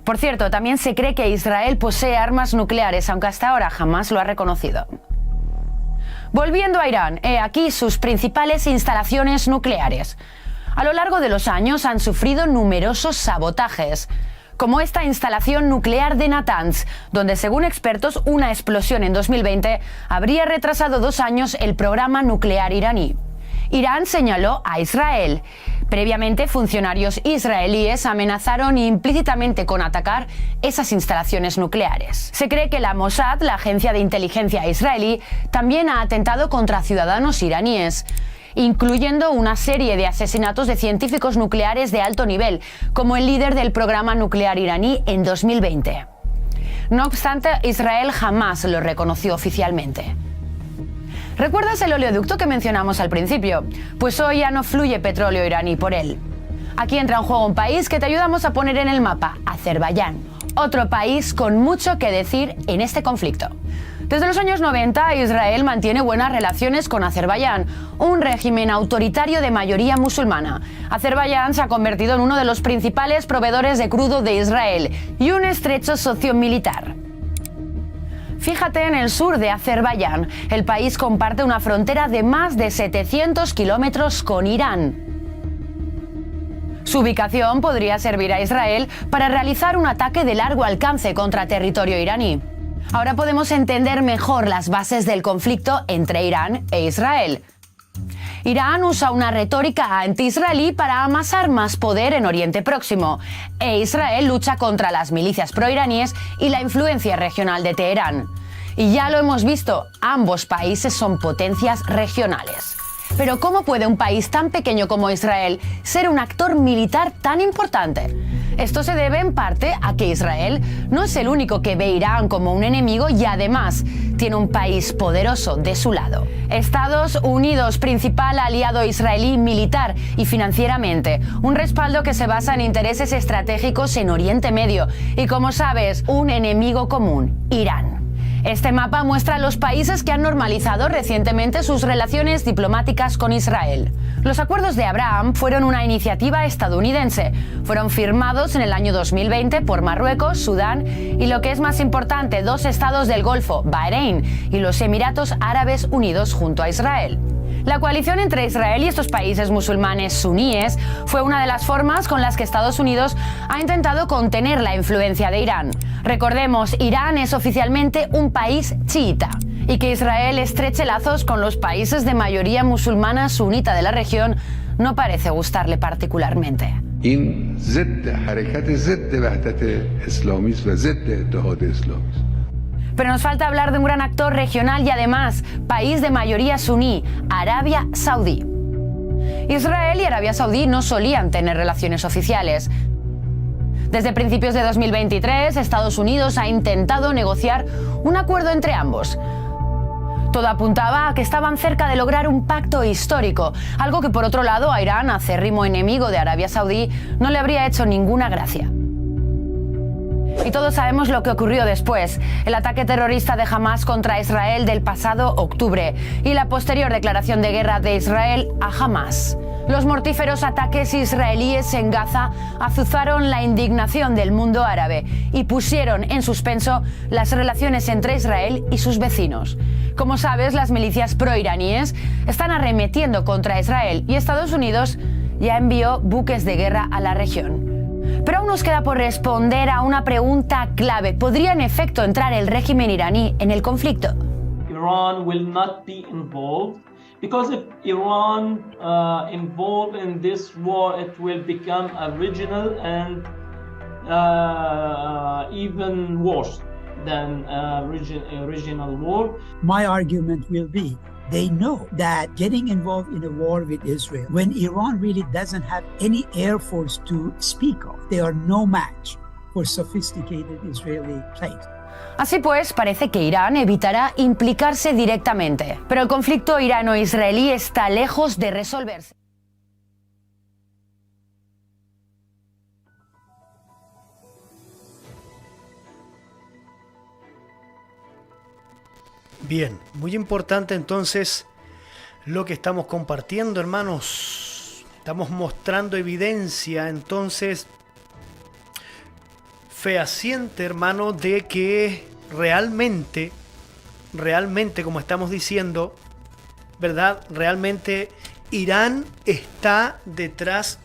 Por cierto, también se cree que Israel posee armas nucleares, aunque hasta ahora jamás lo ha reconocido. Volviendo a Irán, he aquí sus principales instalaciones nucleares. A lo largo de los años han sufrido numerosos sabotajes, como esta instalación nuclear de Natanz, donde según expertos una explosión en 2020 habría retrasado 2 años el programa nuclear iraní. Irán señaló a Israel. Previamente, funcionarios israelíes amenazaron implícitamente con atacar esas instalaciones nucleares. Se cree que la Mossad, la agencia de inteligencia israelí, también ha atentado contra ciudadanos iraníes, incluyendo una serie de asesinatos de científicos nucleares de alto nivel, como el líder del programa nuclear iraní en 2020. No obstante, Israel jamás lo reconoció oficialmente. ¿Recuerdas el oleoducto que mencionamos al principio? Pues hoy ya no fluye petróleo iraní por él. Aquí entra en juego un país que te ayudamos a poner en el mapa: Azerbaiyán. Otro país con mucho que decir en este conflicto. Desde los años 90, Israel mantiene buenas relaciones con Azerbaiyán, un régimen autoritario de mayoría musulmana. Azerbaiyán se ha convertido en uno de los principales proveedores de crudo de Israel y un estrecho socio militar. Fíjate en el sur de Azerbaiyán. El país comparte una frontera de más de 700 kilómetros con Irán. Su ubicación podría servir a Israel para realizar un ataque de largo alcance contra territorio iraní. Ahora podemos entender mejor las bases del conflicto entre Irán e Israel. Irán usa una retórica anti-israelí para amasar más poder en Oriente Próximo, e Israel lucha contra las milicias proiraníes y la influencia regional de Teherán. Y ya lo hemos visto, ambos países son potencias regionales. Pero ¿cómo puede un país tan pequeño como Israel ser un actor militar tan importante? Esto se debe en parte a que Israel no es el único que ve a Irán como un enemigo y además tiene un país poderoso de su lado. Estados Unidos, principal aliado israelí militar y financieramente, un respaldo que se basa en intereses estratégicos en Oriente Medio y, como sabes, un enemigo común, Irán. Este mapa muestra los países que han normalizado recientemente sus relaciones diplomáticas con Israel. Los acuerdos de Abraham fueron una iniciativa estadounidense. Fueron firmados en el año 2020 por Marruecos, Sudán y, lo que es más importante, 2 estados del Golfo, Bahrein y los Emiratos Árabes Unidos junto a Israel. La coalición entre Israel y estos países musulmanes suníes fue una de las formas con las que Estados Unidos ha intentado contener la influencia de Irán. Recordemos, Irán es oficialmente un país chiita y que Israel estreche lazos con los países de mayoría musulmana sunita de la región no parece gustarle particularmente. این ضد حرکت ضد وحدت اسلامی است و ضد اتحاد اسلامی است. Pero nos falta hablar de un gran actor regional y además país de mayoría suní, Arabia Saudí. Israel y Arabia Saudí no solían tener relaciones oficiales. Desde principios de 2023, Estados Unidos ha intentado negociar un acuerdo entre ambos. Todo apuntaba a que estaban cerca de lograr un pacto histórico, algo que por otro lado a Irán, acérrimo enemigo de Arabia Saudí, no le habría hecho ninguna gracia. Y todos sabemos lo que ocurrió después, el ataque terrorista de Hamas contra Israel del pasado octubre y la posterior declaración de guerra de Israel a Hamas. Los mortíferos ataques israelíes en Gaza azuzaron la indignación del mundo árabe y pusieron en suspenso las relaciones entre Israel y sus vecinos. Como sabes, las milicias proiraníes están arremetiendo contra Israel y Estados Unidos ya envió buques de guerra a la región. Pero aún nos queda por responder a una pregunta clave. ¿Podría en efecto entrar el régimen iraní en el conflicto? Iran will not be involved because if Iran involved in this war, it will become a regional and even worse than a regional war. My argument will be they know that getting involved in a war with Israel, when Iran really doesn't have any air force to speak of, they are no match for sophisticated Israeli planes. Así pues, parece que Irán evitará implicarse directamente, pero el conflicto irano-israelí está lejos de resolverse. Bien, muy importante entonces lo que estamos compartiendo, hermanos. Estamos mostrando evidencia entonces fehaciente, hermano, de que realmente, como estamos diciendo, ¿verdad? Realmente Irán está detrás,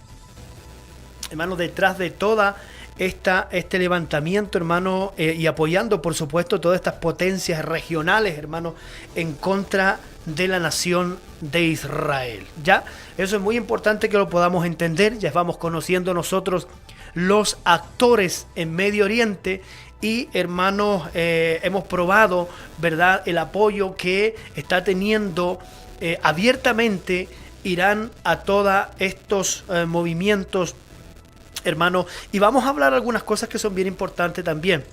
hermano, detrás de toda este levantamiento, hermano, y apoyando, por supuesto, todas estas potencias regionales, hermano, en contra de la nación de Israel. ¿Ya? Eso es muy importante que lo podamos entender. Ya vamos conociendo nosotros los actores en Medio Oriente y, hermanos, hemos probado, ¿verdad?, el apoyo que está teniendo abiertamente Irán a todos estos movimientos, hermano, y vamos a hablar algunas cosas que son bien importantes también,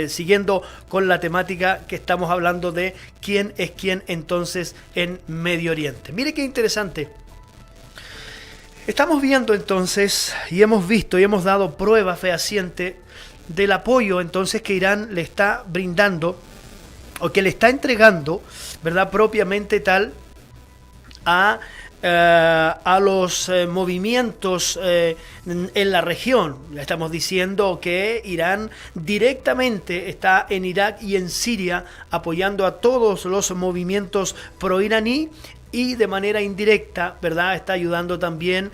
siguiendo con la temática que estamos hablando de quién es quién entonces en Medio Oriente. Mire qué interesante. Estamos viendo entonces y hemos visto y hemos dado prueba fehaciente del apoyo entonces que Irán le está brindando o que le está entregando, ¿verdad?, propiamente tal a los movimientos en la región. Le estamos diciendo que Irán directamente está en Irak y en Siria apoyando a todos los movimientos pro-iraní y de manera indirecta, ¿verdad?, está ayudando también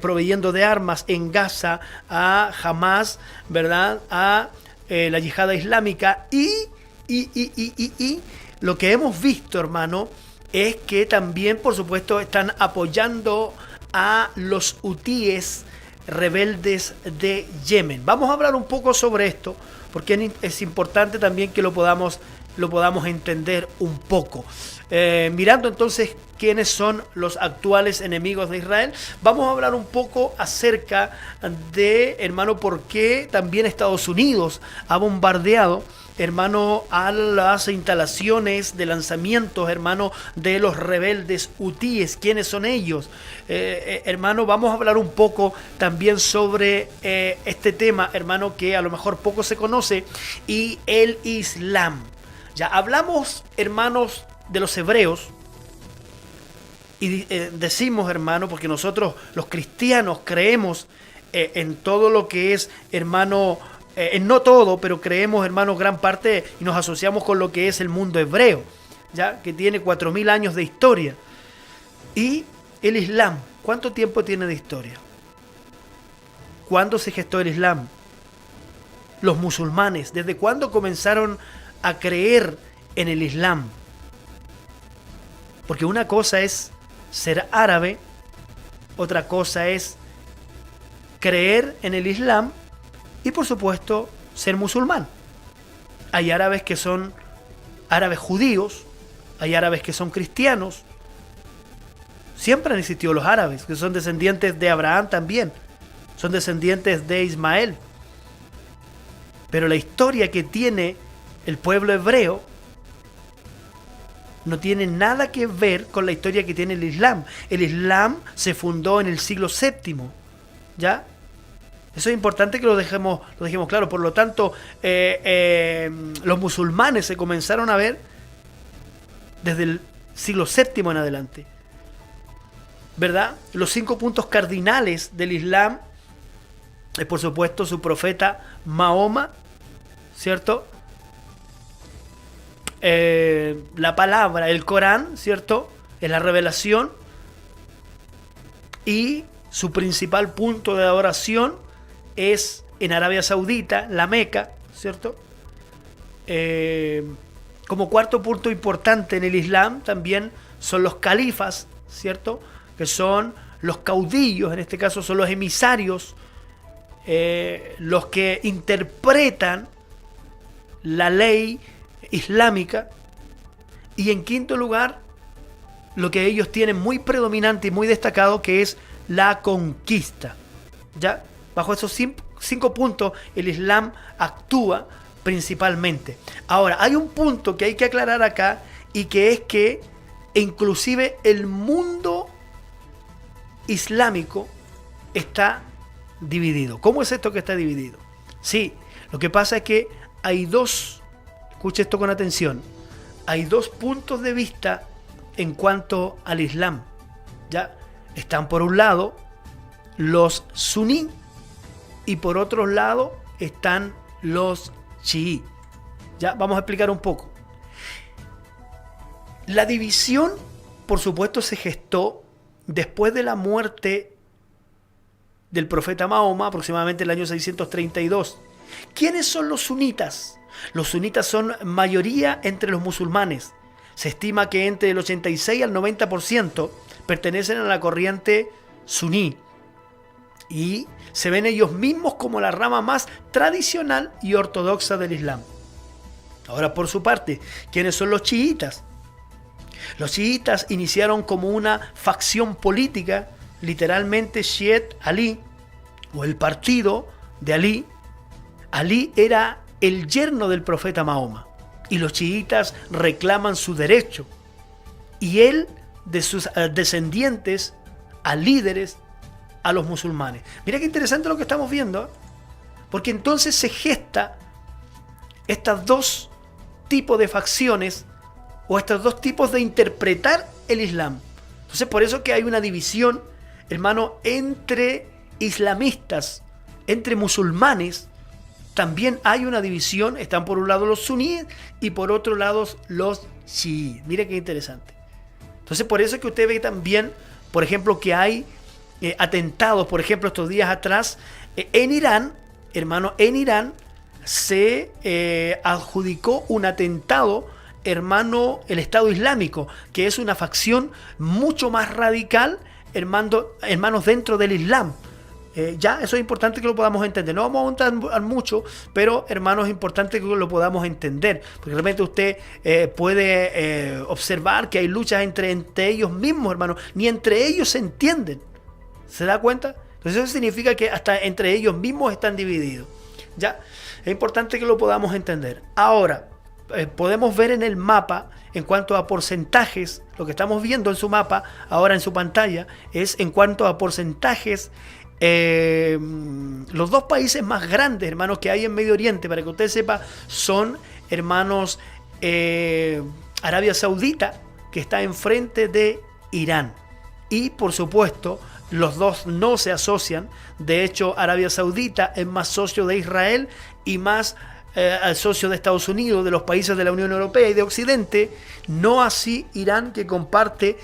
proveyendo de armas en Gaza a Hamas, ¿verdad?, a la yihad islámica y lo que hemos visto, hermano, es que también, por supuesto, están apoyando a los hutíes rebeldes de Yemen. Vamos a hablar un poco sobre esto, porque es importante también que lo podamos lo podamos entender un poco. Mirando entonces quiénes son los actuales enemigos de Israel, vamos a hablar un poco acerca de, hermano, por qué también Estados Unidos ha bombardeado, hermano, a las instalaciones de lanzamientos, hermano, de los rebeldes hutíes. ¿Quiénes son ellos? Hermano, vamos a hablar un poco también sobre este tema, hermano, que a lo mejor poco se conoce, y el Islam. Ya hablamos, hermanos, de los hebreos, y decimos, hermano, porque nosotros los cristianos creemos en todo lo que es, hermano, no todo, pero creemos, hermano, gran parte, y nos asociamos con lo que es el mundo hebreo, ya que tiene 4000 años de historia. Y el Islam, ¿cuánto tiempo tiene de historia? ¿Cuándo se gestó el Islam? Los musulmanes, ¿desde cuándo comenzaron a creer en el Islam? Porque una cosa es ser árabe, otra cosa es creer en el Islam y, por supuesto, ser musulmán. Hay árabes que son árabes judíos, hay árabes que son cristianos. Siempre han existido los árabes, que son descendientes de Abraham también, son descendientes de Ismael. Pero la historia que tiene el pueblo hebreo no tiene nada que ver con la historia que tiene el Islam. El Islam se fundó en el siglo VII, ¿ya? Eso es importante que lo dejemos claro. Por lo tanto, los musulmanes se comenzaron a ver desde el siglo VII en adelante, ¿verdad? Los 5 puntos cardinales del Islam es, por supuesto, su profeta Mahoma, ¿cierto? La palabra, el Corán, ¿cierto? Es la revelación. Y su principal punto de adoración es en Arabia Saudita, la Meca, ¿cierto? Como cuarto punto importante en el Islam también son los califas, ¿cierto? Que son los caudillos, en este caso son los emisarios, los que interpretan la ley islámica. Y en quinto lugar, lo que ellos tienen muy predominante y muy destacado, que es la conquista. ¿Ya? Bajo esos 5 puntos el Islam actúa principalmente. Ahora, hay un punto que hay que aclarar acá, y que es que inclusive el mundo islámico está dividido. ¿Cómo es esto que está dividido? Sí, lo que pasa es que hay dos, escuche esto con atención, hay 2 puntos de vista en cuanto al Islam. ¿Ya? Están por un lado los suní y por otro lado están los chií. Ya vamos a explicar un poco. La división, por supuesto, se gestó después de la muerte del profeta Mahoma, aproximadamente en el año 632. ¿Quiénes son los sunitas? Los sunitas son mayoría entre los musulmanes. Se estima que entre el 86 al 90% pertenecen a la corriente suní. Y se ven ellos mismos como la rama más tradicional y ortodoxa del Islam. Ahora, por su parte, ¿quiénes son los chiitas? Los chiitas iniciaron como una facción política, literalmente Shiat Ali, o el partido de Ali. Ali era el yerno del profeta Mahoma, y los chiitas reclaman su derecho, y él de sus descendientes a líderes a los musulmanes. Mira qué interesante lo que estamos viendo, ¿eh? Porque entonces se gesta estos 2 tipos de facciones, o estos 2 tipos de interpretar el Islam. Entonces, por eso que hay una división, hermano, entre islamistas, entre musulmanes. También hay una división, están por un lado los suníes y por otro lado los chiíes. Mira qué interesante. Entonces, por eso es que usted ve también, por ejemplo, que hay atentados, por ejemplo, estos días atrás, en Irán, hermano, en Irán se adjudicó un atentado, hermano, el Estado Islámico, que es una facción mucho más radical, hermanos, dentro del Islam. Ya, eso es importante que lo podamos entender. No vamos a ahondar mucho, pero hermanos, es importante que lo podamos entender. Porque realmente usted puede observar que hay luchas entre ellos mismos, hermanos. Ni entre ellos se entienden. ¿Se da cuenta? Entonces eso significa que hasta entre ellos mismos están divididos. Ya, es importante que lo podamos entender. Ahora, podemos ver en el mapa, en cuanto a porcentajes, lo que estamos viendo en su mapa, ahora en su pantalla, es en cuanto a porcentajes, los dos países más grandes, hermanos, que hay en Medio Oriente, para que usted sepa, son, hermanos, Arabia Saudita, que está enfrente de Irán. Y, por supuesto, los dos no se asocian. De hecho, Arabia Saudita es más socio de Israel y más al socio de Estados Unidos, de los países de la Unión Europea y de Occidente, no así Irán, que comparte,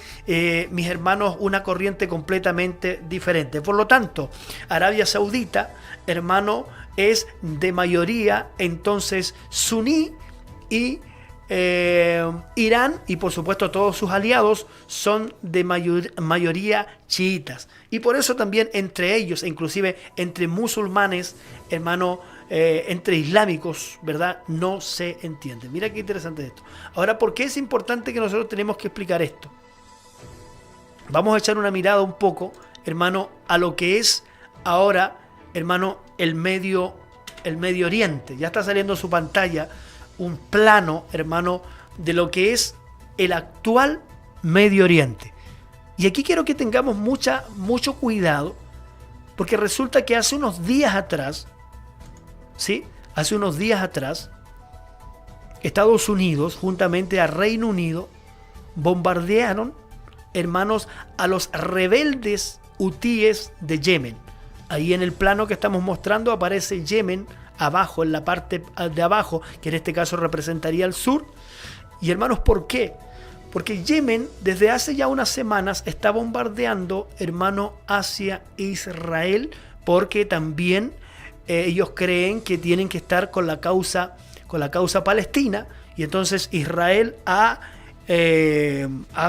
mis hermanos, una corriente completamente diferente. Por lo tanto, Arabia Saudita, hermano, es de mayoría entonces suní, y Irán y por supuesto todos sus aliados son de mayoría chiitas. Y por eso también entre ellos, inclusive entre musulmanes, hermano, entre islámicos, ¿verdad? No se entiende. Mira qué interesante esto. Ahora, ¿por qué es importante que nosotros tenemos que explicar esto? Vamos a echar una mirada un poco, hermano, a lo que es ahora, hermano, el Medio Oriente. Ya está saliendo en su pantalla un plano, hermano, de lo que es el actual Medio Oriente. Y aquí quiero que tengamos mucho cuidado, porque resulta que hace unos días atrás, ¿sí? Hace unos días atrás, Estados Unidos, juntamente a Reino Unido, bombardearon, hermanos, a los rebeldes hutíes de Yemen. Ahí en el plano que estamos mostrando aparece Yemen abajo, en la parte de abajo, que en este caso representaría el sur. Y hermanos, ¿por qué? Porque Yemen desde hace ya unas semanas está bombardeando, hermano, hacia Israel, porque también ellos creen que tienen que estar con la causa palestina, y entonces Israel ha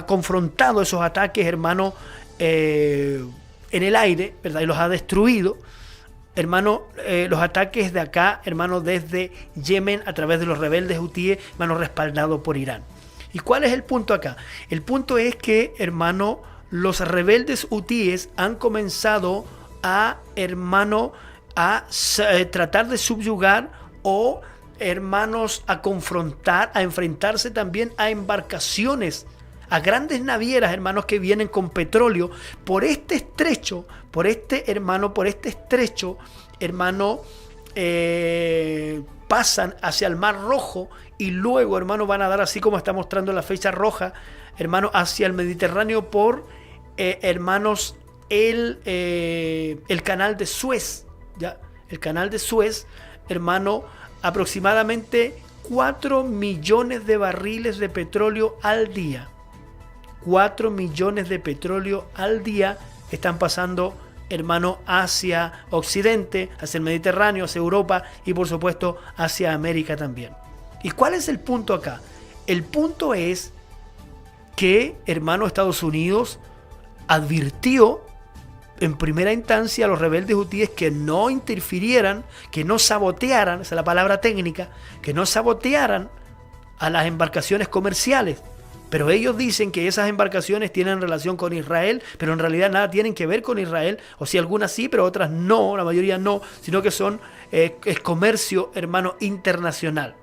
confrontado esos ataques, hermano, en el aire, ¿verdad? Y los ha destruido, hermano, los ataques de acá, hermano, desde Yemen a través de los rebeldes hutíes, hermano, respaldados por Irán. ¿Y cuál es el punto acá? El punto es que, hermano, los rebeldes hutíes han comenzado a, hermano, a tratar de subyugar o, hermanos, a confrontar, a enfrentarse también a embarcaciones, a grandes navieras, hermanos, que vienen con petróleo por este estrecho, hermano, pasan hacia el Mar Rojo y luego, hermano, van a dar, así como está mostrando la flecha roja, hermano, hacia el Mediterráneo por, hermanos, el canal de Suez, ¿ya? El canal de Suez, hermano, aproximadamente 4 millones de barriles de petróleo al día. 4 millones de petróleo al día están pasando, hermano, hacia Occidente, hacia el Mediterráneo, hacia Europa y por supuesto hacia América también. ¿Y cuál es el punto acá? El punto es que, hermano, Estados Unidos advirtió en primera instancia a los rebeldes hutíes que no interfirieran, que no sabotearan, esa es la palabra técnica, que no sabotearan a las embarcaciones comerciales. Pero ellos dicen que esas embarcaciones tienen relación con Israel, pero en realidad nada tienen que ver con Israel, o si algunas sí, pero otras no, la mayoría no, sino que son es comercio, hermano, internacional.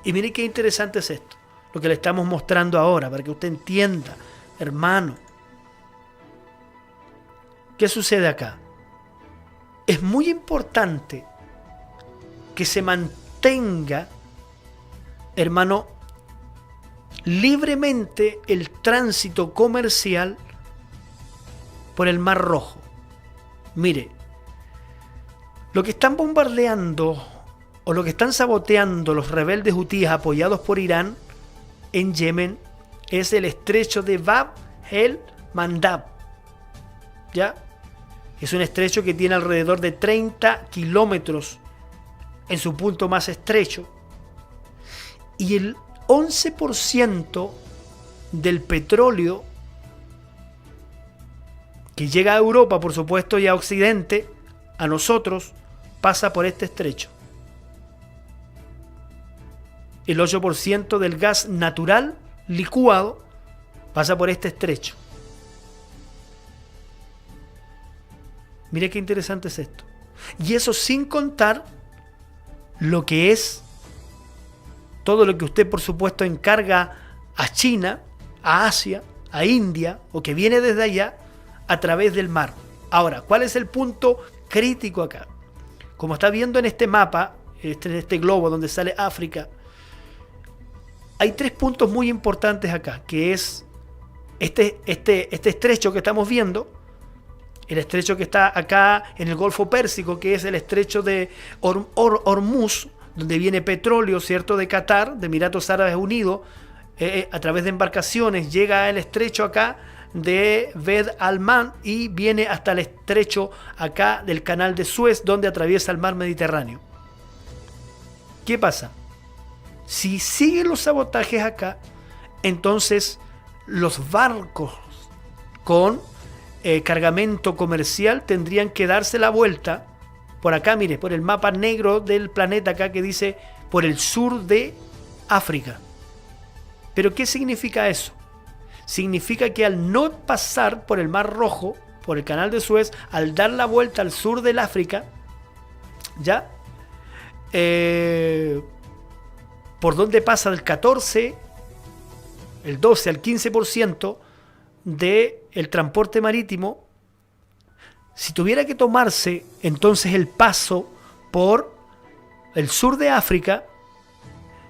Y mire qué interesante es esto, lo que le estamos mostrando ahora, para que usted entienda, hermano. ¿Qué sucede acá? Es muy importante que se mantenga, hermano, libremente el tránsito comercial por el Mar Rojo. Mire, lo que están bombardeando o lo que están saboteando los rebeldes hutíes apoyados por Irán en Yemen es el estrecho de Bab el-Mandab. ¿Ya? Es un estrecho que tiene alrededor de 30 kilómetros en su punto más estrecho, y el 11% del petróleo que llega a Europa, por supuesto, y a Occidente, a nosotros, pasa por este estrecho. El 8% del gas natural licuado pasa por este estrecho. Mire qué interesante es esto. Y eso sin contar lo que es todo lo que usted, por supuesto, encarga a China, a Asia, a India, o que viene desde allá a través del mar. Ahora, ¿cuál es el punto crítico acá? Como está viendo en este mapa, en este globo donde sale África, hay 3 puntos muy importantes acá, que es este estrecho que estamos viendo, el estrecho que está acá en el Golfo Pérsico, que es el estrecho de Hormuz, donde viene petróleo, ¿cierto?, de Qatar, de Emiratos Árabes Unidos, a través de embarcaciones, llega al estrecho acá de Bab al-Man y viene hasta el estrecho acá del Canal de Suez, donde atraviesa el mar Mediterráneo. ¿Qué pasa? Si siguen los sabotajes acá, entonces los barcos con cargamento comercial tendrían que darse la vuelta por acá, mire, por el mapa negro del planeta acá que dice por el sur de África. ¿Pero qué significa eso? Significa que al no pasar por el Mar Rojo, por el Canal de Suez, al dar la vuelta al sur del África, ¿ya? Por donde pasa el 14, el 12 al 15% del transporte marítimo, si tuviera que tomarse entonces el paso por el sur de África,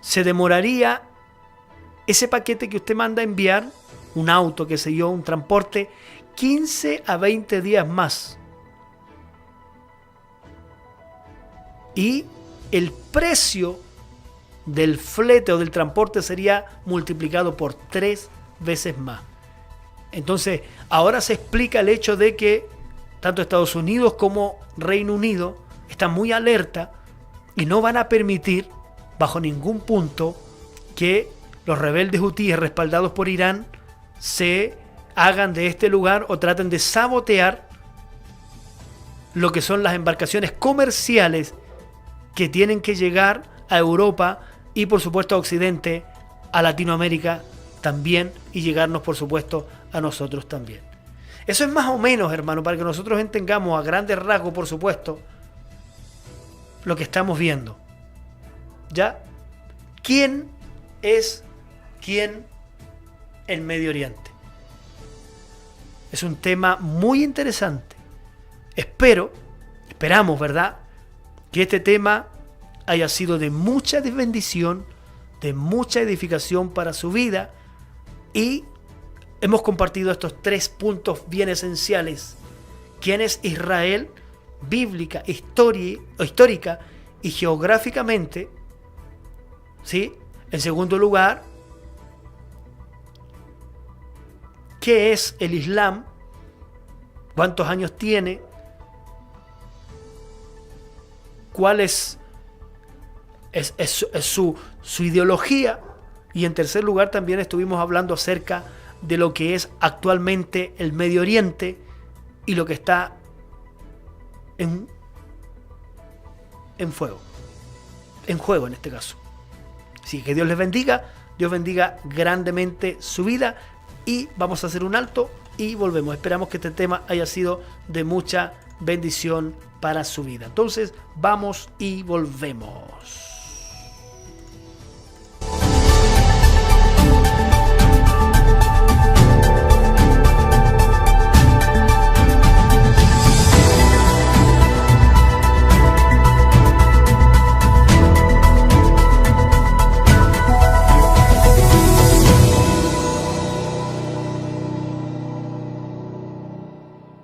se demoraría ese paquete que usted manda a enviar, un auto, qué sé yo, un transporte, 15 a 20 días más. Y el precio del flete o del transporte sería multiplicado por 3 veces más. Entonces, ahora se explica el hecho de que tanto Estados Unidos como Reino Unido están muy alerta y no van a permitir, bajo ningún punto, que los rebeldes hutíes respaldados por Irán se hagan de este lugar o traten de sabotear lo que son las embarcaciones comerciales que tienen que llegar a Europa y por supuesto a Occidente, a Latinoamérica también, y llegarnos por supuesto a nosotros también. Eso es más o menos, hermano, para que nosotros entendamos a grandes rasgos, por supuesto, lo que estamos viendo. ¿Ya? ¿Quién es quién en Medio Oriente? Es un tema muy interesante. Esperamos, ¿verdad?, que este tema haya sido de mucha bendición, de mucha edificación para su vida, y hemos compartido estos 3 puntos bien esenciales. ¿Quién es Israel? Bíblica, histórica y geográficamente, ¿sí? En segundo lugar, ¿qué es el Islam? ¿Cuántos años tiene? ¿Cuál es su ideología? Y en tercer lugar también estuvimos hablando acerca de lo que es actualmente el Medio Oriente y lo que está en juego en este caso. Así que Dios les bendiga, Dios bendiga grandemente su vida, y vamos a hacer un alto y volvemos. Esperamos que este tema haya sido de mucha bendición para su vida. Entonces vamos y volvemos.